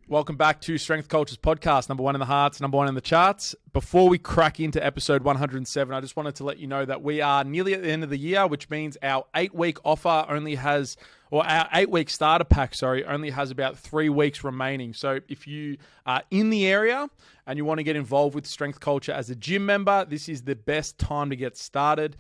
Welcome back to Strength Cultures Podcast, number one in the hearts, number one in the charts. Before we crack into episode 107, I just wanted to let you know that we are nearly at the end of the year, which means our 8-week offer only has, or our 8-week starter pack, only has about 3 weeks remaining. So if you are in the area and you want to get involved with Strength Culture as a gym member, this is the best time to get started.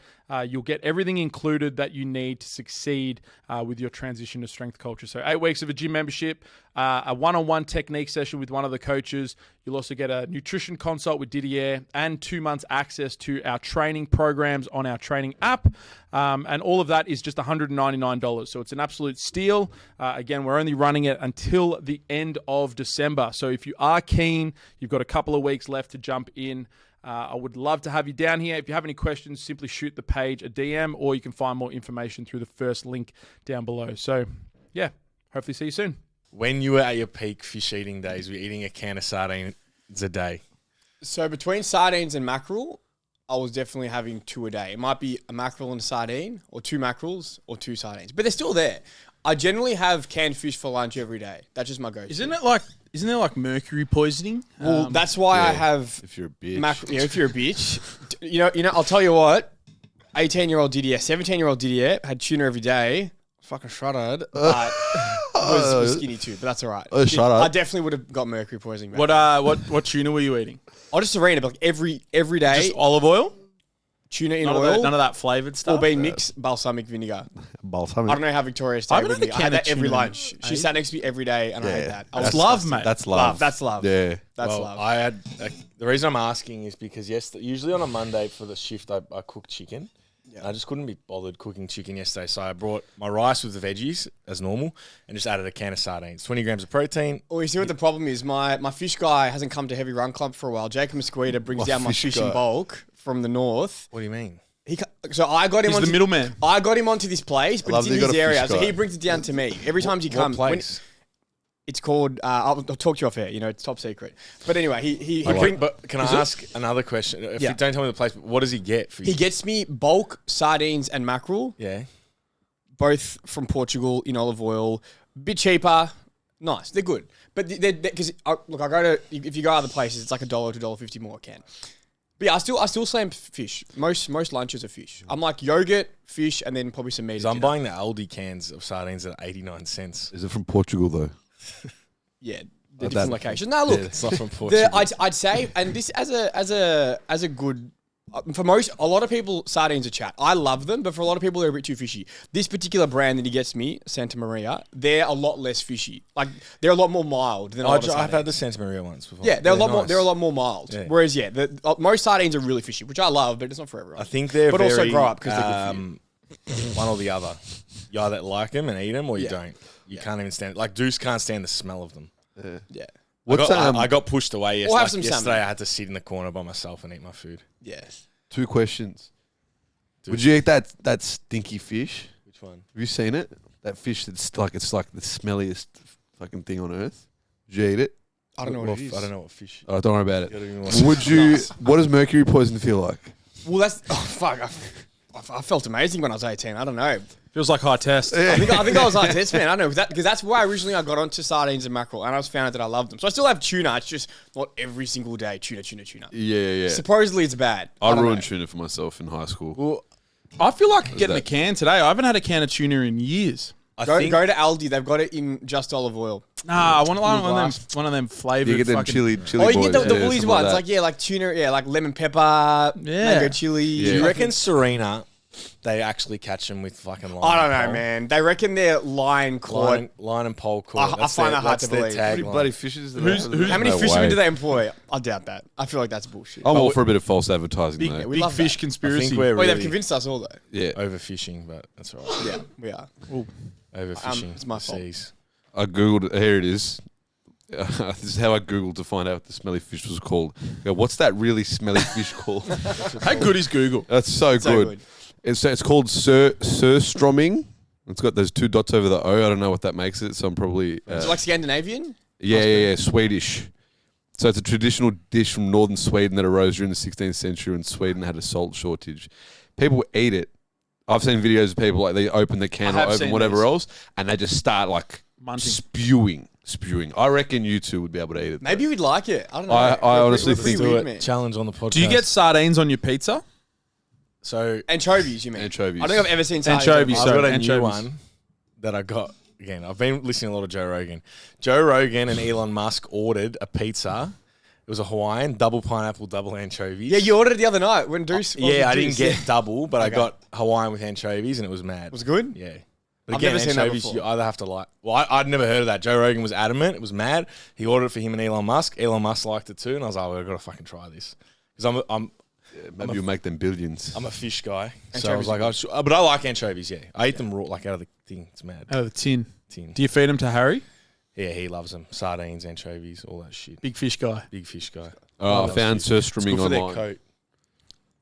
You'll get everything included that you need to succeed with your transition to Strength Culture. So 8 weeks of a gym membership, a one-on-one technique session with one of the coaches. You'll also get a nutrition consult with Didier and 2 months access to our training programs on our training app. And all of that is just $199. So it's an absolute steal. Again, we're only running it until the end of December. So if you are keen, you've got a couple of weeks left to jump in. I would love to have you down here. If you have any questions, simply shoot the page a DM, or you can find more information through the first link down below. So, yeah, hopefully see you soon. When you were at your peak fish eating days, were you eating a can of sardines a day? So between sardines and mackerel, I was definitely having 2 a day. It might be a mackerel and a sardine, or 2 mackerels, or 2 sardines. But they're still there. I generally have canned fish for lunch every day. That's just my go-to. Isn't there like mercury poisoning? Well, that's why I have. If you're a bitch. If you're a bitch, you know. I'll tell you what. 18-year-old Didier, 17-year-old Didier had tuna every day. Fucking shredded, but was skinny too. But that's all right. I definitely would have got mercury poisoning. What tuna were you eating? I just arena, but like every day. Just olive oil? Tuna in None oil. None of that flavored stuff? Or being mixed balsamic vinegar. Balsamic. I don't know how Victoria stayed with me. I had that every lunch. She sat next to me every day, and I had that. That's love, mate. That's love. That's love. Yeah. That's love. I had the reason I'm asking is because usually on a Monday for the shift, I cook chicken. Yeah. I just couldn't be bothered cooking chicken yesterday, so I brought my rice with the veggies as normal and just added a can of sardines. 20 grams of protein. Oh, you see what the problem is? My fish guy hasn't come to Heavy Run Club for a while. Jacob Mosquito brings down my fish in bulk from the north. What do you mean? So I got him. He's the middleman. I got him onto this place, but it's in his area, so he brings it down to me every time he comes. What place? It's called. I'll talk to you off air. It's top secret. But anyway, he But can I ask another question? If you don't tell me the place, what does he get for you? He gets me bulk sardines and mackerel. Yeah. Both from Portugal in olive oil. Bit cheaper. Nice. They're good. But because look, I go to if you go other places, it's like $1 to $1.50 more a can. But yeah, I still slam fish. Most lunches are fish. I'm like yogurt, fish, and then probably some meat. I'm buying the Aldi cans of sardines at 89 cents. Is it from Portugal though? Yeah, the different locations. No, look, it's not from Portugal. I'd say, and this as a good. For a lot of people, sardines are chat. I love them, but for a lot of people, they're a bit too fishy. This particular brand that he gets me, Santa Maria, they're a lot less fishy. Like they're a lot more mild than I've had the Santa Maria ones before. Yeah, they're a lot more. They're a lot more mild. Yeah. Whereas, most sardines are really fishy, which I love, but it's not for everyone. I think they're but also grow up because they're good for you. One or the other. You either like them and eat them, or you don't. You can't even stand. Like Deuce can't stand the smell of them. Yeah. I got pushed away yesterday. We'll have some yesterday, I had to sit in the corner by myself and eat my food. Yes. 2 questions. Would you eat that stinky fish? Which one? Have you seen it? That fish that's like it's like the smelliest fucking thing on earth. Would you eat it? I don't know what it is. I don't know what fish. Oh, don't worry about it. Would you? What does mercury poison feel like? Well, that's fuck. I felt amazing when I was 18. I don't know. Feels like high test. I think I was high test, man. I don't know because that's why originally I got onto sardines and mackerel, and I found out that I love them. So I still have tuna. It's just not every single day. Tuna. Yeah. Supposedly it's bad. I ruined tuna for myself in high school. Well, I feel like getting a can today. I haven't had a can of tuna in years. Go to Aldi. They've got it in just olive oil. Nah, I want one of them flavored. You get them chili. Oh, you boys. get the Woolies ones. Like tuna. Like lemon pepper. Mango chili. Yeah. Do you reckon Serena? They actually catch them with fucking line. I don't know, man. They reckon they're line caught. Line and pole caught. I find that hard to believe. How many bloody fishes? How many fishermen do they employ? I doubt that. I feel like that's bullshit. I'm all for a bit of false advertising, though. Big fish conspiracy. They've convinced us all, though. Yeah. Overfishing, but that's all right. Yeah, we are. Overfishing. It's my fault. I Googled, here it is. This is how I Googled to find out what the smelly fish was called. What's that really smelly fish called? How good is Google? That's so good. It's called surströmming. It's got those 2 dots over the O. I don't know what that makes it, so I'm probably... Is it like Scandinavian? Yeah, Swedish. So it's a traditional dish from northern Sweden that arose during the 16th century when Sweden had a salt shortage. People eat it. I've seen videos of people, like, they open the can or open whatever else, and they just start, like, spewing. spewing. I reckon you two would be able to eat it. Maybe we'd like it. I don't know. I honestly pretty think- weird, Do man. it. Challenge on the podcast. Do you get sardines on your pizza? so? Anchovies, you mean? Anchovies. I don't think I've ever seen Anchovies, I've so got a new anchovies. one that I got. Again, I've been listening a lot of Joe Rogan. Joe Rogan and Elon Musk ordered a pizza. It was a Hawaiian, double pineapple, double anchovies. Yeah, you ordered it the other night when Deuce. Yeah, I didn't Deuce. get double, but I Okay. got Hawaiian with anchovies, and it was mad. Was it good? Yeah. But I've again, never seen that anchovies, before. you either have to like... Well, I'd never heard of that. Joe Rogan was adamant. It was mad. He ordered it for him and Elon Musk. Elon Musk liked it too, and I was like, well, I've got to fucking try this. Because Maybe you'll make them billions. I'm a fish guy. So Anchovies I was like, but I like anchovies, yeah. I eat them raw, like out of the thing. It's mad. Out of the tin. Tin. Do you feed them to Harry? Yeah, he loves them. Sardines, anchovies, all that shit. Big fish guy. Big fish guy. Oh, I found It's good surströmming for their online. coat.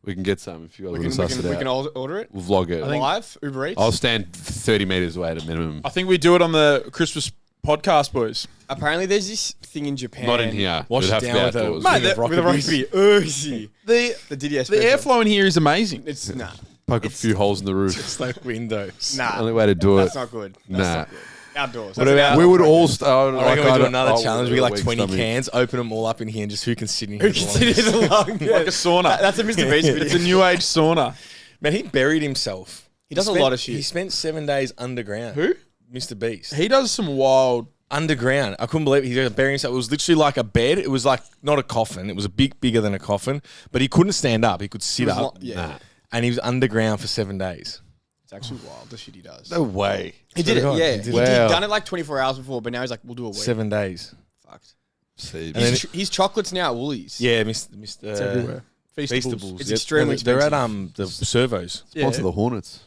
We can get some if you guys We want can, to we suss can, it we out. can order it. We'll vlog it. Live, Uber Eats. I'll stand 30 meters away at a minimum. I think we do it on the Christmas podcast, boys. Apparently, there's this thing in Japan. Not in here. Wash It'd it have to down be with a- outdoors. Mate, With that- the rugby. Oozy. The Didier The airflow in here is amazing. It's nah. Poke a few holes in the roof. It's like windows. Nah. Only way to do it. That's not good. That's Nah. not good. Outdoors. What That's about- We would all start. I reckon we do another I'll- challenge. We get like weak 20 stomach. cans, open them all up in here, and just who can sit in Who here. can the sit longest. in the long? Like a sauna. That's a Mr. Beast video. It's a new age sauna. Man, he buried himself. He does a lot of shit. He spent 7 days underground. Who? Mr. Beast. He does some wild. Underground. I couldn't believe it. He was burying himself. It was literally like a bed. It was like not a coffin. It was a bigger than a coffin. But he couldn't stand up. He could sit was up. lo- yeah. And he was underground for 7 days. It's actually wild, the shit he does. No way. He did it, God, yeah. he did He'd it. Wow. done it like 24 hours before, but now he's like, we'll do a week. 7 days. Fucked. See, And then His chocolates now at Woolies. Yeah, Mr. It's everywhere. Feastables. Feastables. It's extremely They're at expensive. the servos. sponsor the Hornets.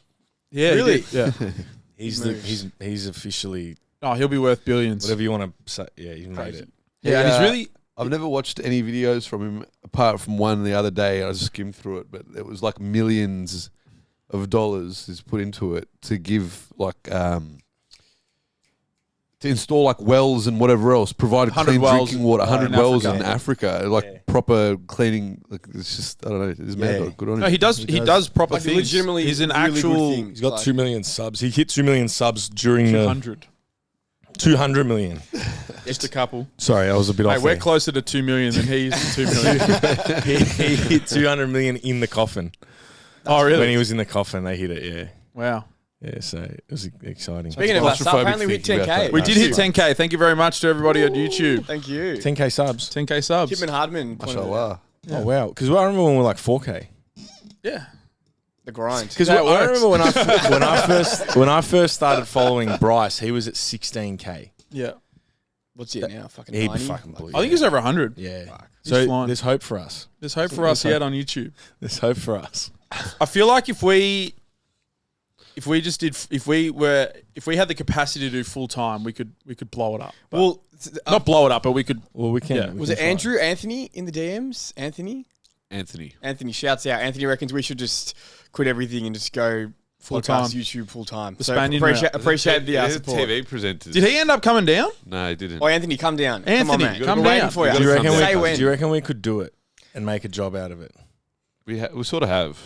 Yeah, Really? he did. Yeah. He's officially Oh, he'll be worth billions. whatever you want to say. Yeah, he's made Crazy. it. Yeah, and he's really. I've never watched any videos from him apart from one the other day. I just skimmed through it, but it was like millions of dollars is put into it to give like to install like wells and whatever else, provide 100 clean wells drinking water, in 100 wells Africa. in Africa, like Yeah. proper cleaning. Like it's just I don't know. It's mad. Yeah. Good on him. No, he does. He does proper Like things. legitimately He's an really good actual things. He's got Like- 2 million subs. He hit 2 million subs during the 200. 200 million. Just a couple. Sorry, I was a bit Mate, off we're there. closer to 2 million than he is to 2 million. he hit 200 million in the coffin. Oh, really? When he was in the coffin, they hit it, yeah. Wow. Yeah, so it was exciting. Speaking of that stuff, claustrophobic apparently we hit thinking about 10K. that. We did hit 10K. Thank you very much to everybody on YouTube. Thank you. 10K subs. 10K subs. Kipman Hardman. pointed it out. Mashallah. Oh, wow. Because I remember when we were like 4K. Yeah. The grind. Because That I works. remember when I first started following Bryce, he was at 16K. Yeah. What's it now? Fucking He 90? fucking blew. I think he's over 100. Yeah. Fuck. So He's flying. there's hope for us. There's hope for us yet on YouTube. There's hope for us. I feel like if we had the capacity to do full time, we could blow it up. But Well, not blow it up, but we could. Well, we can. Yeah. we was can it try. Andrew Anthony in the DMs? Anthony Anthony. shouts out. Anthony reckons we should just quit everything and just go Full-time. podcast, YouTube full time. The So Spaniard appreciate the He's a support. TV presenter. Did he end up coming down? No, he didn't. Oh, Anthony, come down. Come on, Anthony, man. come We're waiting down. for you. Do you reckon Say we, when. do you reckon we could do it and make a job out of it? We sort of have.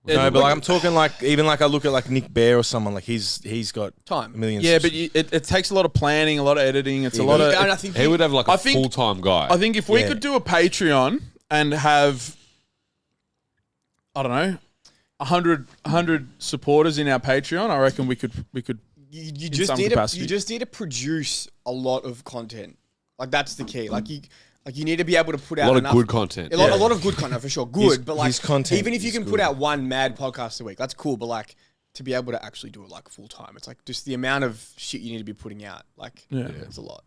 No, but like I'm talking like even like I look at like Nick Bear or someone like he's got Time. a million. Yeah, but it takes a lot of planning, a lot of editing. It's a lot of. And I think He would have like I a think- full-time guy. I think if we Yeah. could do a Patreon and have, I don't know, 100 supporters in our Patreon, I reckon we could. you some capacity. just need to produce a lot of content. Like that's the key. Like you need to be able to put a out lot enough, of good content. a lot of good content for sure. Good, His- but like his content even if you is can good. put out one mad podcast a week, that's cool. But like to be able to actually do it like full time, it's like just the amount of shit you need to be putting out. Like it's a lot.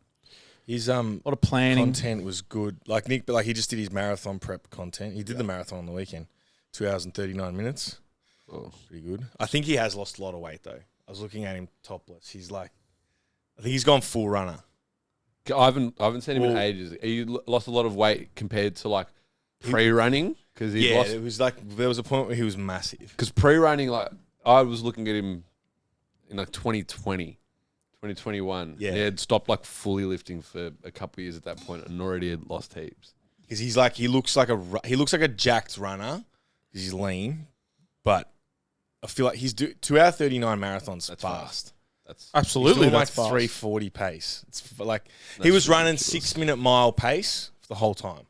his A lot of planning. content was good. Like Nick, but like he just did his marathon prep content. He did the marathon on the weekend, 2 hours and 39 minutes. Oh. Pretty good. I think he has lost a lot of weight though. I was looking at him topless. He's like, I think he's gone full runner. I haven't seen him in Well- ages. He lost a lot of weight compared to like pre-running because he Yeah, lost. it was like there was a point where he was massive. Because pre-running, like I was looking at him in like 2020, 2021. Yeah. He had stopped like fully lifting for a couple of years at that point and already had lost heaps. Because he's like he looks like a jacked runner. He's lean, but I feel like he's 2 hour 39 marathons That's fast. Absolutely, He's doing like that's fast. 340 pace. It's like he was running 6-minute mile pace for the whole time.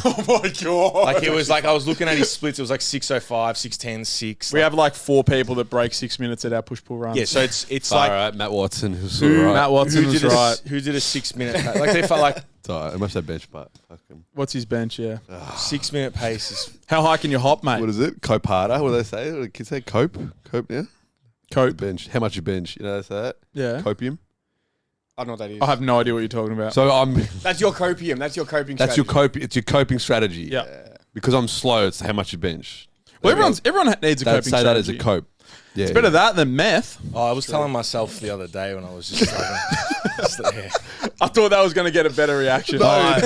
Oh my god! Like it was like I was looking at his splits. It was like 6:05, 6:10, 6. We have like 4 people that break 6 minutes at our push-pull runs. Yeah, so it's All like right, Matt Watson. Who's sort of right. Matt Watson was right. who did a 6-minute like they felt like It's all right. I must have bench, but fucking. What's his bench? Yeah. 6-minute pace is How high can you hop, mate? What is it? Cope harder. What do they say? What do kids say? Cope? Cope, yeah? Cope. Bench. How much you bench? You know they say that? Yeah. Copium. I don't know what that is. I have no idea what you're talking about. So I'm. That's your copium. That's your coping That's your strategy. It's your coping strategy. Yeah. Because I'm slow, it's how much you bench. Well, everyone needs a They'd coping say that as strategy. a cope. Yeah. It's better that than meth. Oh, I was telling myself the other day when I was just like, yeah. I thought that was going to get a better reaction. I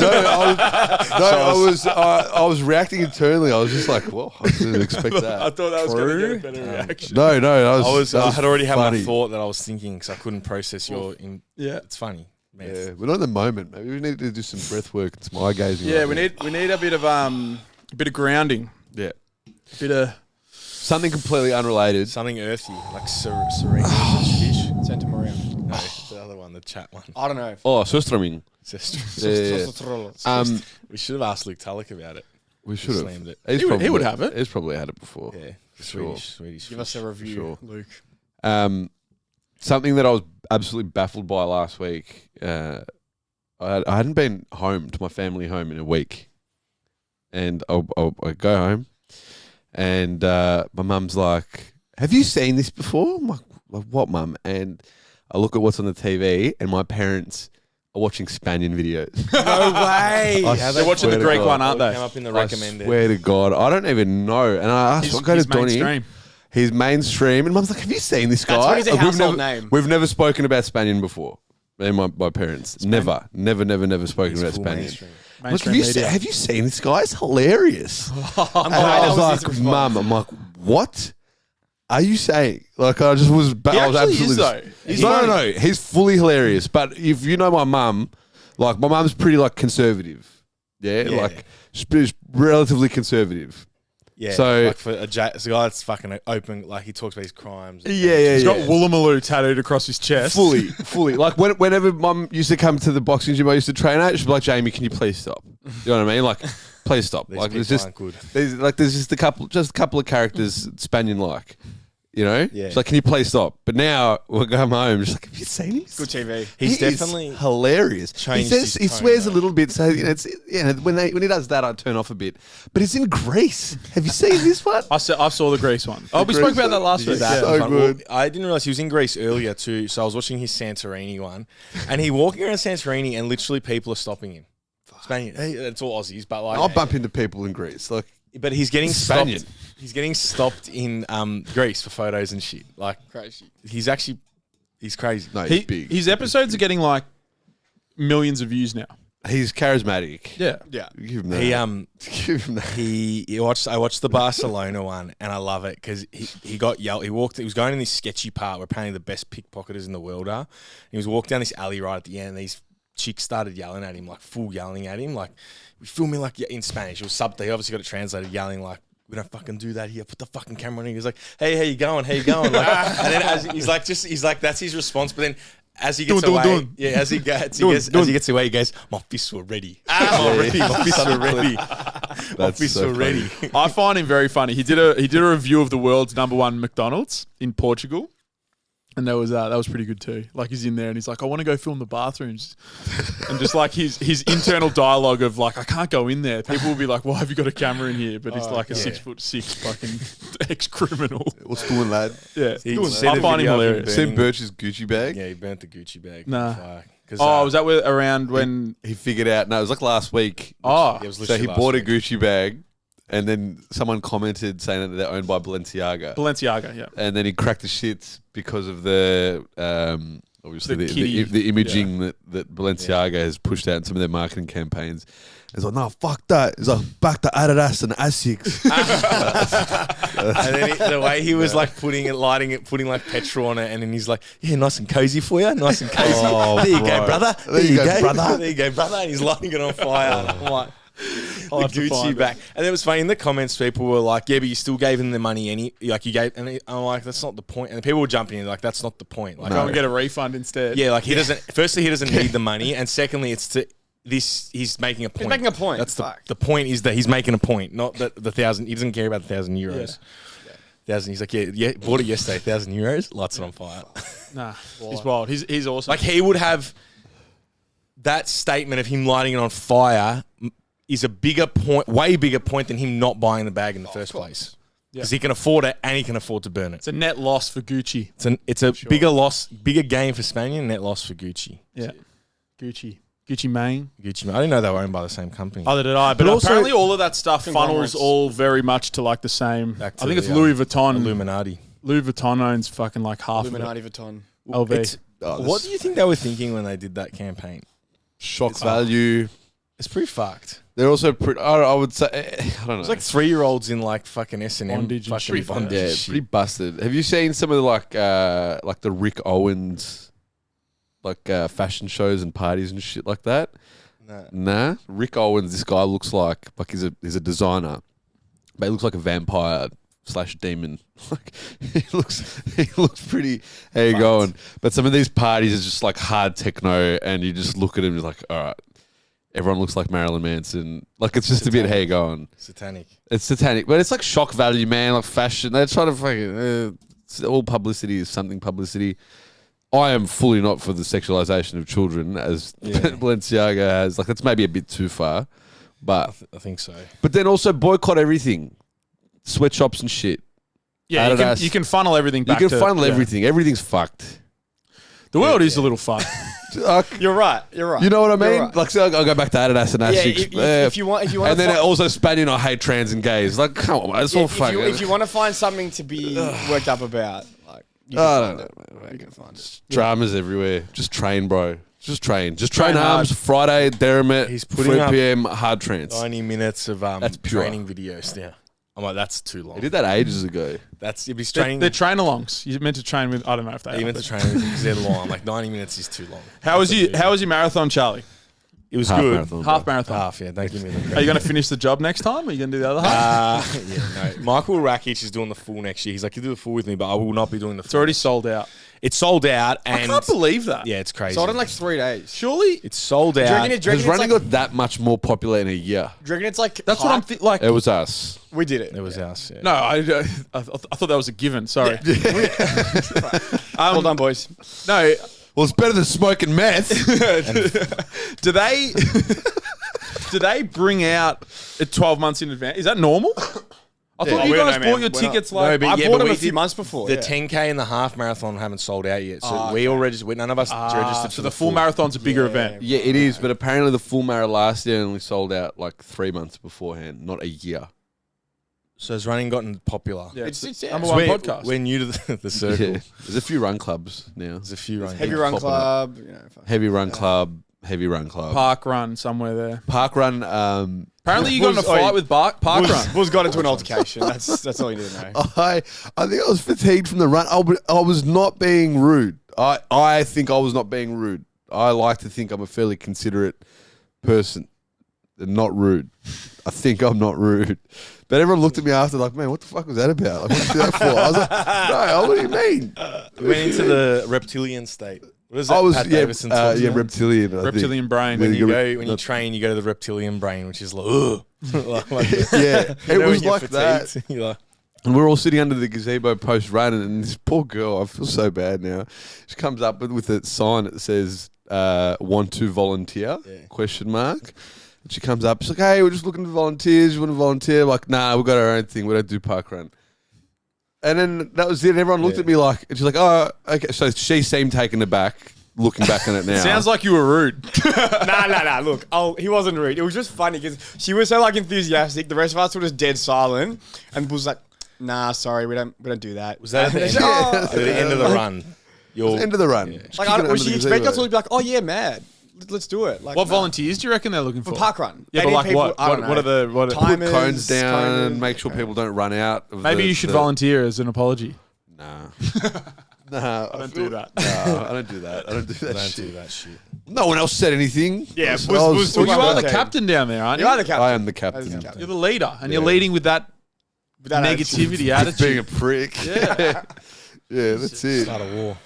was reacting internally. I was just like, well, I didn't expect I that. thought that was going to get a better reaction. No, I had already had funny. my thought that I was thinking because I couldn't process your. Yeah. It's funny. Man. Yeah, we're not in the moment. Maybe we need to do some breath work and some eye gazing. Yeah, right we now. need a bit of grounding. Yeah. A bit of Something completely unrelated. Something earthy, like serene fish. Santa Maria. No, the other one, the chat one. I don't know. Oh, surströmming. Yeah. We should have asked Luke Tulloch about it. We should have. Slammed it. He would have it. He's probably had it before. Yeah, Sure. Swedish. Give us a review, Sure. Luke. Something that I was absolutely baffled by last week. I hadn't been home to my family home in a week, and I go home, and my mum's like, "Have you seen this before?" I'm like, "What, mum?" And I look at what's on the TV, and my parents are watching Spanion videos. No way. They're watching the Greek one, aren't Came they? up in the I recommended. swear to God, I don't even know. And I asked, I go to Donnie. mainstream. He's mainstream, and Mum's like, "Have you seen this guy?" That's what is a Like, household name. We've never spoken about Spanion before. Me and my parents never spoken about Spanion. Look, have you seen this guy? It's hilarious. I'm And I was glad like, "Mum," I'm like, "What are you saying?" Like, I just was. He I was actually absolutely. is, though. No. He's fully hilarious. But if you know my mum, like my mum's pretty like conservative. Yeah. Like she's relatively conservative. Yeah, So- like for a guy that's fucking open, like he talks about his crimes. Yeah. He's got Woolloomooloo tattooed across his chest. Fully. Like whenever Mum used to come to the boxing gym I used to train at, she'd be like, "Jamie, can you please stop?" You know what I mean? Like, please stop. These Like people aren't good. there's just a couple of characters Spanion like. You know? Yeah. She's like, "Can you please stop?" But now we'll come home. She's like, "Have you seen him? Good TV. He's He is definitely hilarious." He changed says his he tone, swears though. a little bit, so you know, when he does that, I turn off a bit. But it's in Greece. Have you seen this one? I saw the Greece one. Oh, we Greece spoke about that one? last week. Yeah. Yeah. So Well, good. I didn't realize he was in Greece earlier too. So I was watching his Santorini one, and he walking around Santorini, and literally people are stopping him. Spaniard, hey, it's all Aussies, but like, I'll bump into people in Greece. Like, but he's getting Spaniard. stopped. He's getting stopped in Greece for photos and shit. Like, Crazy. he's crazy. no, he's big. His episodes are getting like millions of views now. He's charismatic. Yeah. Yeah. Give him that. He Give him that. I watched the Barcelona one, and I love it because he got yelled. He was going in this sketchy part where apparently the best pickpocketers in the world are. He was walking down this alley right at the end, and these chicks started yelling at him, like full yelling at him, like, "We film me," like in Spanish. It was sub. They obviously got it translated, yelling like, "We don't fucking do that here. Put the fucking camera on." He was like, "Hey, how you going? How you going?" Like, and then as he's like, that's his response. But then as he gets away, as he gets away, he goes, "My fists were ready. My fists were ready. My fists so were ready." I find him very funny. He did a review of the world's #1 McDonald's in Portugal. And that was pretty good too. Like he's in there and he's like, "I want to go film the bathrooms," and just like his internal dialogue of like, "I can't go in there." People will be like, "Why have you got a camera in here?" But he's like a 6'6" fucking ex-criminal. What's doing, lad? Yeah, He seen I a find him video of him hilarious. burning- Seen Birch's Gucci bag? Yeah, he burnt the Gucci bag. Nah. Cause, Oh, was that around when? He figured out. No, it was like last week. Oh, it was So literally he last bought a week. Gucci bag, and then someone commented saying that they're owned by Balenciaga. Balenciaga. Yeah. And then he cracked the shits because of the obviously The the, kitty. the imaging that Balenciaga has pushed out in some of their marketing campaigns. He's like, "No, fuck that." He's like, "Back to Adidas and Asics." And then the way he was like putting like petrol on it, and then he's like, "Yeah, nice and cozy for you, nice and cozy. Oh, there you bro. go, brother. There you go, brother. There you go, brother." And he's lighting it on fire. I'm like, I'll have to Gucci find it. back. And it was funny in the comments. People were like, "Yeah, but you still gave him the money, and you gave." And I'm like, "That's not the point." And people were jumping in like, "That's not the point." Like, Go and get a refund instead. yeah, like he doesn't. Firstly, he doesn't need the money, and secondly, it's to this. He's making a point. He's making a point. That's Fuck. the point is that he's making a point, not that the 1,000. He doesn't care about the 1,000 euros. Thousand. He's like, yeah, bought it yesterday. 1,000 euros. Lights it on fire. Nah, he's wild. He's awesome. Like he would have that statement of him lighting it on fire is a bigger point, way bigger point than him not buying the bag in the first place. Because he can afford it and he can afford to burn it. it's a net loss for Gucci. It's a bigger loss, bigger gain for Spaniard, net loss for Gucci. Yeah. Gucci Mane. Gucci, I didn't know they were owned by the same company. Either did I. But also- apparently all of that stuff funnels Conglomerates. all very much to like the same. Back to I think it's the, Louis Vuitton. Illuminati. Louis Vuitton owns fucking like half Illuminati Vuitton. of it. LV. What do you think they were thinking when they did that campaign? Shock value. It's pretty fucked. They're also pretty. I would say. I don't know. It's like 3-year-olds in like fucking S&M Bondage and fucking shit. bondage. yeah, shit. pretty busted. Have you seen some of the like the Rick Owens fashion shows and parties and shit like that? Nah. Rick Owens, this guy looks like he's a designer, but he looks like a vampire / demon. Like he looks pretty. How you going? But some of these parties is just like hard techno, and you just look at him, you're like, all right, everyone looks like Marilyn Manson. Like it's just a bit. How you going? Satanic. It's satanic, but it's like shock value, man. Like fashion, they're trying to fucking. All publicity is something publicity. I am fully not for the sexualization of children, as Balenciaga has. Like that's maybe a bit too far, but I think so. but then also boycott everything, sweatshops and shit. Yeah, Adidas. you can funnel everything back You can to... funnel yeah. everything. Everything's fucked. The world is a little fucked. You're right. You're right. You know what I You're mean? right. Like, so I'll go back to Adidas and Yeah, Asics. if you want, and then also Spaniard, I hate trans and gays. Like, come on, man, it's all fucking. if you want to find something to be worked up about, like you I can don't find know. it. You can find it. Dramas everywhere. Just train, bro. Just train. Just train Train arms. hard. Friday, Derrimut. He's putting 3 up p.m. hard trance. 90 minutes of That's pure. training videos. Yeah. I'm like, that's too long. They did that ages ago. That's if he's They're, training. they're train-alongs. You're meant to train with... I don't know if they you are. meant to train with because they're long. I'm like 90 minutes is too long. How was your marathon, Charlie? It was Half good. marathon. Half marathon. Half, yeah. Don't give me the. Are you going to finish the job next time? Or are you going to do the other half? Yeah, no. Michael Rakic is doing the full next year. He's like, you do the full with me, but I will not be doing the full. It's already sold out. It's sold out, I and can't believe that. yeah, it's crazy. Sold in like 3 days. Surely... It's sold Do you out. reckon Has it's running like, got that much more popular in a year? do you reckon it's like That's what I'm... like... It was us. We did it. It was us. Yeah. No, I thought that was a given. Sorry. Well done, boys. No, Well, it's better than smoking meth. do they do they bring out it 12 months in advance? Is that normal? I thought Oh, you we don't guys know, man. bought your We're tickets No, like but I yeah, bought but them we a few did- months before. The yeah. 10K and the half marathon haven't sold out yet, so we all registered. None of us registered so for the full marathon's a bigger event. Yeah, it is. But apparently the full marathon last year only sold out like 3 months beforehand, not a year. So has running gotten popular? Yeah, It's number So one we're, podcast. we're new to the circle. Yeah. There's a few run clubs now. There's a few running. Heavy clubs. Run popping Club. You know, fuck. Heavy run club. Heavy run club. Park run somewhere there. Park run. Apparently you got in a Bouz- fight with Park run. Buzz got into an altercation. That's all you need to know. I think I was fatigued from the run. I was not being rude. I think I was not being rude. I like to think I'm a fairly considerate person and not rude. I think I'm not rude. But everyone looked at me after like, man, what the fuck was that about? Like, what did you do that for? I was like, no, what do you mean? We went into the reptilian state. What is that? I was, Pat Davison talks about? reptilian. I think. Reptilian brain. When you Yeah, go, when you train, you go to the reptilian brain, which is like, ugh. Like, Yeah, you it know was when you're like that. fatigued, you're like, And we're all sitting under the gazebo post run, and this poor girl, I feel so bad now. She comes up with a sign that says "Want to volunteer?" Question mark. And she comes up. She's like, "Hey, we're just looking for volunteers. You want to volunteer?" I'm like, nah, we've got our own thing. We don't do park run. And then that was it. And everyone looked at me like, and she's like, "Oh, okay." So she seemed taken aback. Looking back on it now, Sounds like you were rude. Nah. Look, he wasn't rude. It was just funny because she was so like enthusiastic. The rest of us were just dead silent, and was like, "Nah, sorry, we don't do that." was that at the, end, at the end of the run? You're end of the run. Just Like, kicking it was under she the expecting us gazebo. all to be like, "Oh yeah, mad, let's do it"? Like, What nah. volunteers do you reckon they're looking for? for park run? Yeah, They but need like people- what? I don't What are know. the what? Put Timers, cones down, kind of, make sure people don't run out. Of Maybe you should volunteer as an apology. Nah. Nah, I don't do that. No, I don't do that. I don't do that don't shit. do that shit. No one else said anything. Yeah, So Bouz- I was- Bouz Well, took you my are the team. captain down there, aren't you? You are the captain. I am the captain. You're the leader, and you're Yeah. leading with that With that negativity Being attitude. a prick. Yeah. Yeah, that's it. Start a war.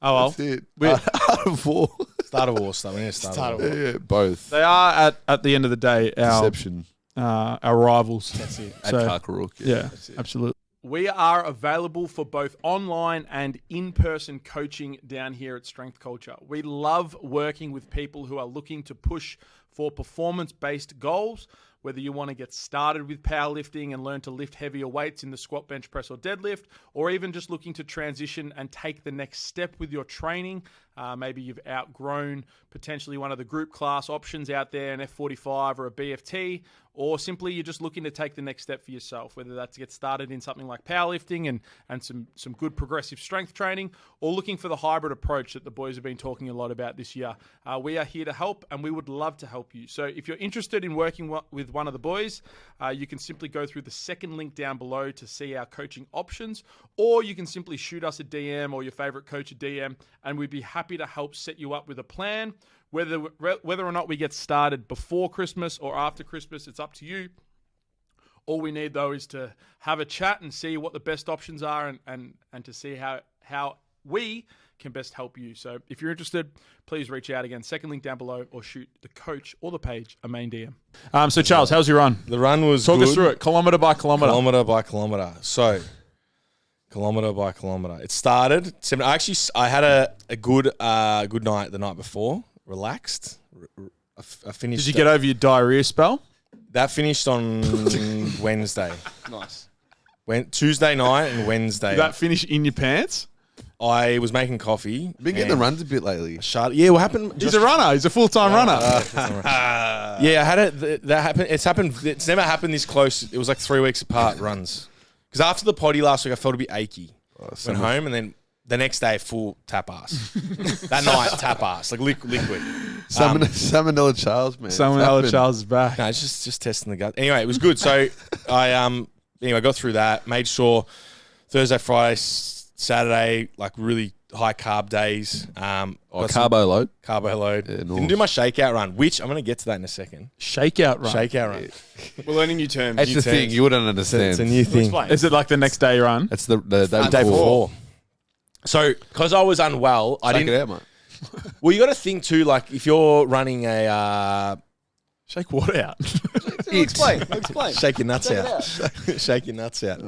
Oh well, That's it. We- Out of war. Start a war. We need to start a war. Yeah, both. they are at the end of the day Deception. our rivals. That's it. At So, Karkarook. yeah, absolutely. We are available for both online and in-person coaching down here at Strength Culture. We love working with people who are looking to push for performance-based goals, whether you want to get started with powerlifting and learn to lift heavier weights in the squat, bench press, or deadlift, or even just looking to transition and take the next step with your training. Maybe you've outgrown potentially one of the group class options out there, an F45 or a BFT, or simply you're just looking to take the next step for yourself, whether that's to get started in something like powerlifting and some good progressive strength training, or looking for the hybrid approach that the boys have been talking a lot about this year. We are here to help, and we would love to help you. So if you're interested in working with one of the boys, you can simply go through the second link down below to see our coaching options, or you can simply shoot us a DM or your favorite coach a DM, and we'd be happy to help set you up with a plan. Whether or not we get started before Christmas or after Christmas, it's up to you. All we need, though, is to have a chat and see what the best options are and to see how we can best help you. So if you're interested, please reach out again. Second link down below, or shoot the coach or the page a main DM. So, Charles, how's your run? The run was Talk good. us through it, kilometre by kilometre. Kilometre by kilometre. So, kilometre by kilometre. It started. I had a good night the night before. Relaxed. I finished. Did you get over your diarrhea spell? That finished on Wednesday. Nice. Tuesday night and Wednesday. Did that finish in your pants? I was making coffee. Been getting the runs a bit lately. Yeah, what happened? He's a runner. He's a full-time runner. Yeah, I had it. That happened. It's happened. It's never happened this close. It was like 3 weeks apart runs. Because after the potty last week, I felt a bit achy. Went home and then the next day, full tap ass. That night, tap ass, like liquid. Salmonella Charles, man. Salmonella Charles is back. No, it's just testing the gut. Anyway, it was good. So I got through that. Made sure Thursday, Friday, Saturday, like really high carb days. Carbo load. Carbo load. Yeah, Didn't nice. do my shakeout run, which I'm going to get to that in a second. Shakeout run. Shakeout run. We're learning new terms. That's the thing. You wouldn't understand. It's a new thing. Explain. Is it like the next day run? That's the Day before. So, because I was unwell, I Check didn't. it out, mate. Well, you got to think too. Like, if you're running a Shake what out? Explain. shake your nuts Check it out, shake your nuts out.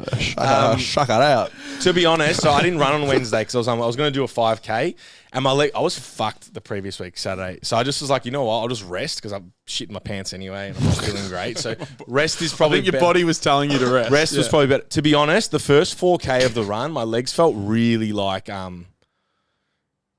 Shuck it out. To be honest, so I didn't run on Wednesday because I was going to do a 5K, and my leg, I was fucked the previous week, Saturday. So I just was like, you know what, I'll just rest because I'm shitting my pants anyway, and I'm not feeling great. So rest is I probably think your better. body was telling you to rest. Rest was probably better. To be honest, the first 4K of the run, my legs felt really like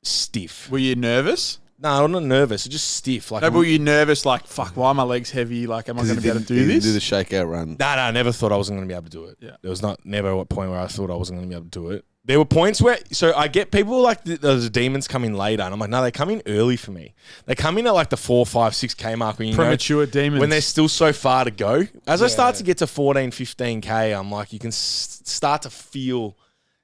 stiff. Were you nervous? No, I'm not nervous. It's just stiff. Like No, but were you nervous? Like, fuck, why are my legs heavy? Like, am I going to be able to do this? Do the shakeout run. No, I never thought I wasn't going to be able to do it. Yeah. There was never a point where I thought I wasn't going to be able to do it. There were points where, so I get people like those demons come in later, and I'm like, no, they come in early for me. They come in at like the 4, 5, 6K mark when you Premature demons. when there's still so far to go. As I start to get to 14, 15K, I'm like, you can start to feel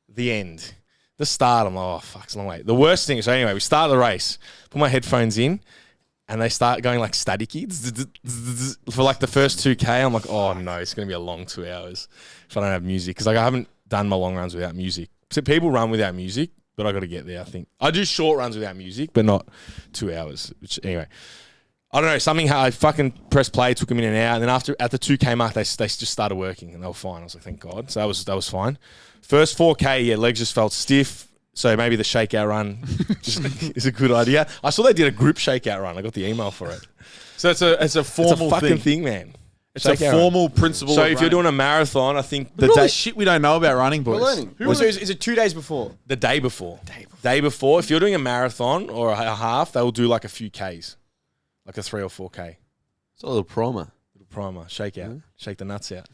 the end. The start, I'm like, oh, fuck, it's a long way. The worst thing, so anyway, we start the race, put my headphones in, and they start going like staticky for like the first 2K. I'm like, oh no, it's going to be a long 2 hours if I don't have music. Because like, I haven't done my long runs without music. So people run without music, but I got to get there, I think. I do short runs without music, but not 2 hours. Which anyway, I don't know, something, I fucking pressed play, took them in and out. And then at the 2K mark, they just started working and they were fine. I was like, thank God. So that was fine. First 4K, yeah, legs just felt stiff. So maybe the shakeout run is a good idea. I saw they did a group shakeout run. I got the email for it. So it's a formal It's a fucking thing, man. It's a formal principle. So of if you're running. doing a marathon, I think Look at all this shit we don't know about running, boys. We're learning. Who Well, so was- is it 2 days before? the day before. Day before. If you're doing a marathon or a half, they'll do like a few Ks, like a 3 or 4K. It's a little primer. Little primer, shake out, shake the nuts out.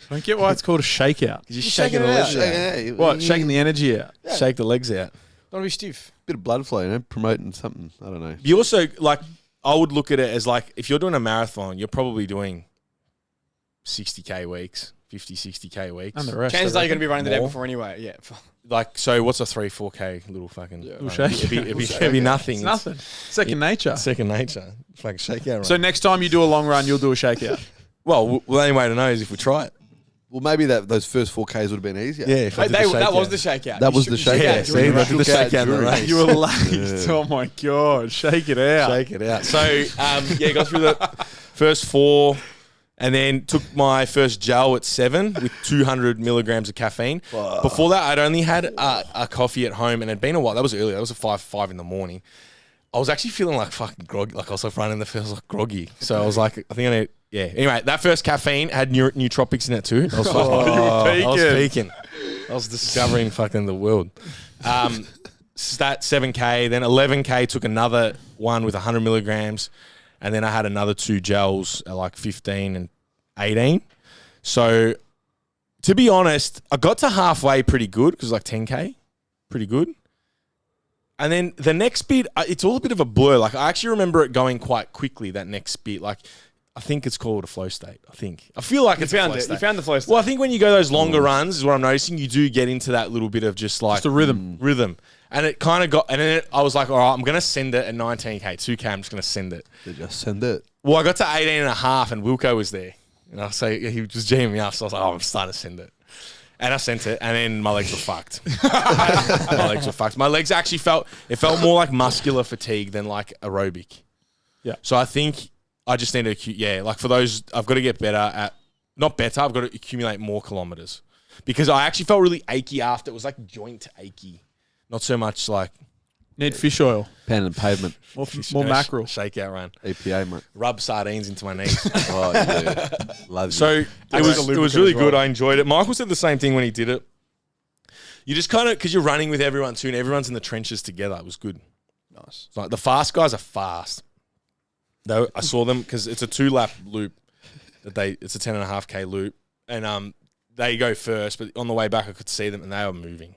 I don't get why it's called a shakeout. You're shaking shaking the it legs out. out. What? Shaking the energy out. Shake the legs out. Don't be stiff. Bit of blood flow, promoting something. I don't know. You also, like, I would look at it as like, if you're doing a marathon, you're probably doing 60K weeks, 50, 60K weeks. And the rest. Chances are you're going to be running the day More. before anyway. Yeah. Like, so what's a 3-4K little fucking... Little shake. It'd be nothing. It's nothing. Second nature. Second nature. Fucking shakeout run. So next time you do a long run, you'll do a shakeout. Well, the only way to know is if we try it. Well, maybe those first 4Ks would have been easier. Yeah, if I did the That was shakeout. the shakeout. That You was the shook- shakeout. Yeah, see, that's the shakeout in the race. You were late. Oh my god, shake it out. Shake it out. So, got through the first 4 and then took my first gel at 7 with 200 milligrams of caffeine. Before that, I'd only had a coffee at home and it'd been a while. That was early. That was at 5 in the morning. I was actually feeling like fucking groggy. Like I was like running the field, like groggy. So I was like, I think I need, yeah. Anyway, that first caffeine had nootropics in it too. I was fucking, I was peaking. I was discovering fucking the world. That 7K, then 11K took another one with 100 milligrams. And then I had another 2 gels at like 15 and 18. So to be honest, I got to halfway pretty good because like 10K, pretty good. And then the next bit, it's all a bit of a blur. Like I actually remember it going quite quickly, that next bit. Like I think it's called a flow state. I feel like it's a flow state. You found the flow state. Well, I think when you go those longer runs is what I'm noticing. You do get into that little bit of just like... Just a rhythm. And it kind of got... And then I was like, all right, I'm going to send it at 19K. 2K, I'm just going to send it. They just send it. Well, I got to 18 and a half and Wilco was there. And I say he was jamming me up. So I was like, oh, I'm starting to send it. And I sent it, and then my legs were fucked. My legs actually felt more like muscular fatigue than like aerobic. Yeah. So I think I just need to, like for those, I've got to get better at, not better, I've got to accumulate more kilometers. Because I actually felt really achy after. It was like joint achy. Not so much like... Need fish oil. Pen and pavement. More mackerel. Shakeout run. EPA, mate. Rub sardines into my knees. Oh, yeah. Love you. So it was really good. I enjoyed it. Michael said the same thing when he did it. You just kind of, because you're running with everyone too, and everyone's in the trenches together. It was good. Nice. It's like the fast guys are fast. Though I saw them because it's a 2-lap loop it's a 10.5K loop, and they go first. But on the way back, I could see them, and they were moving.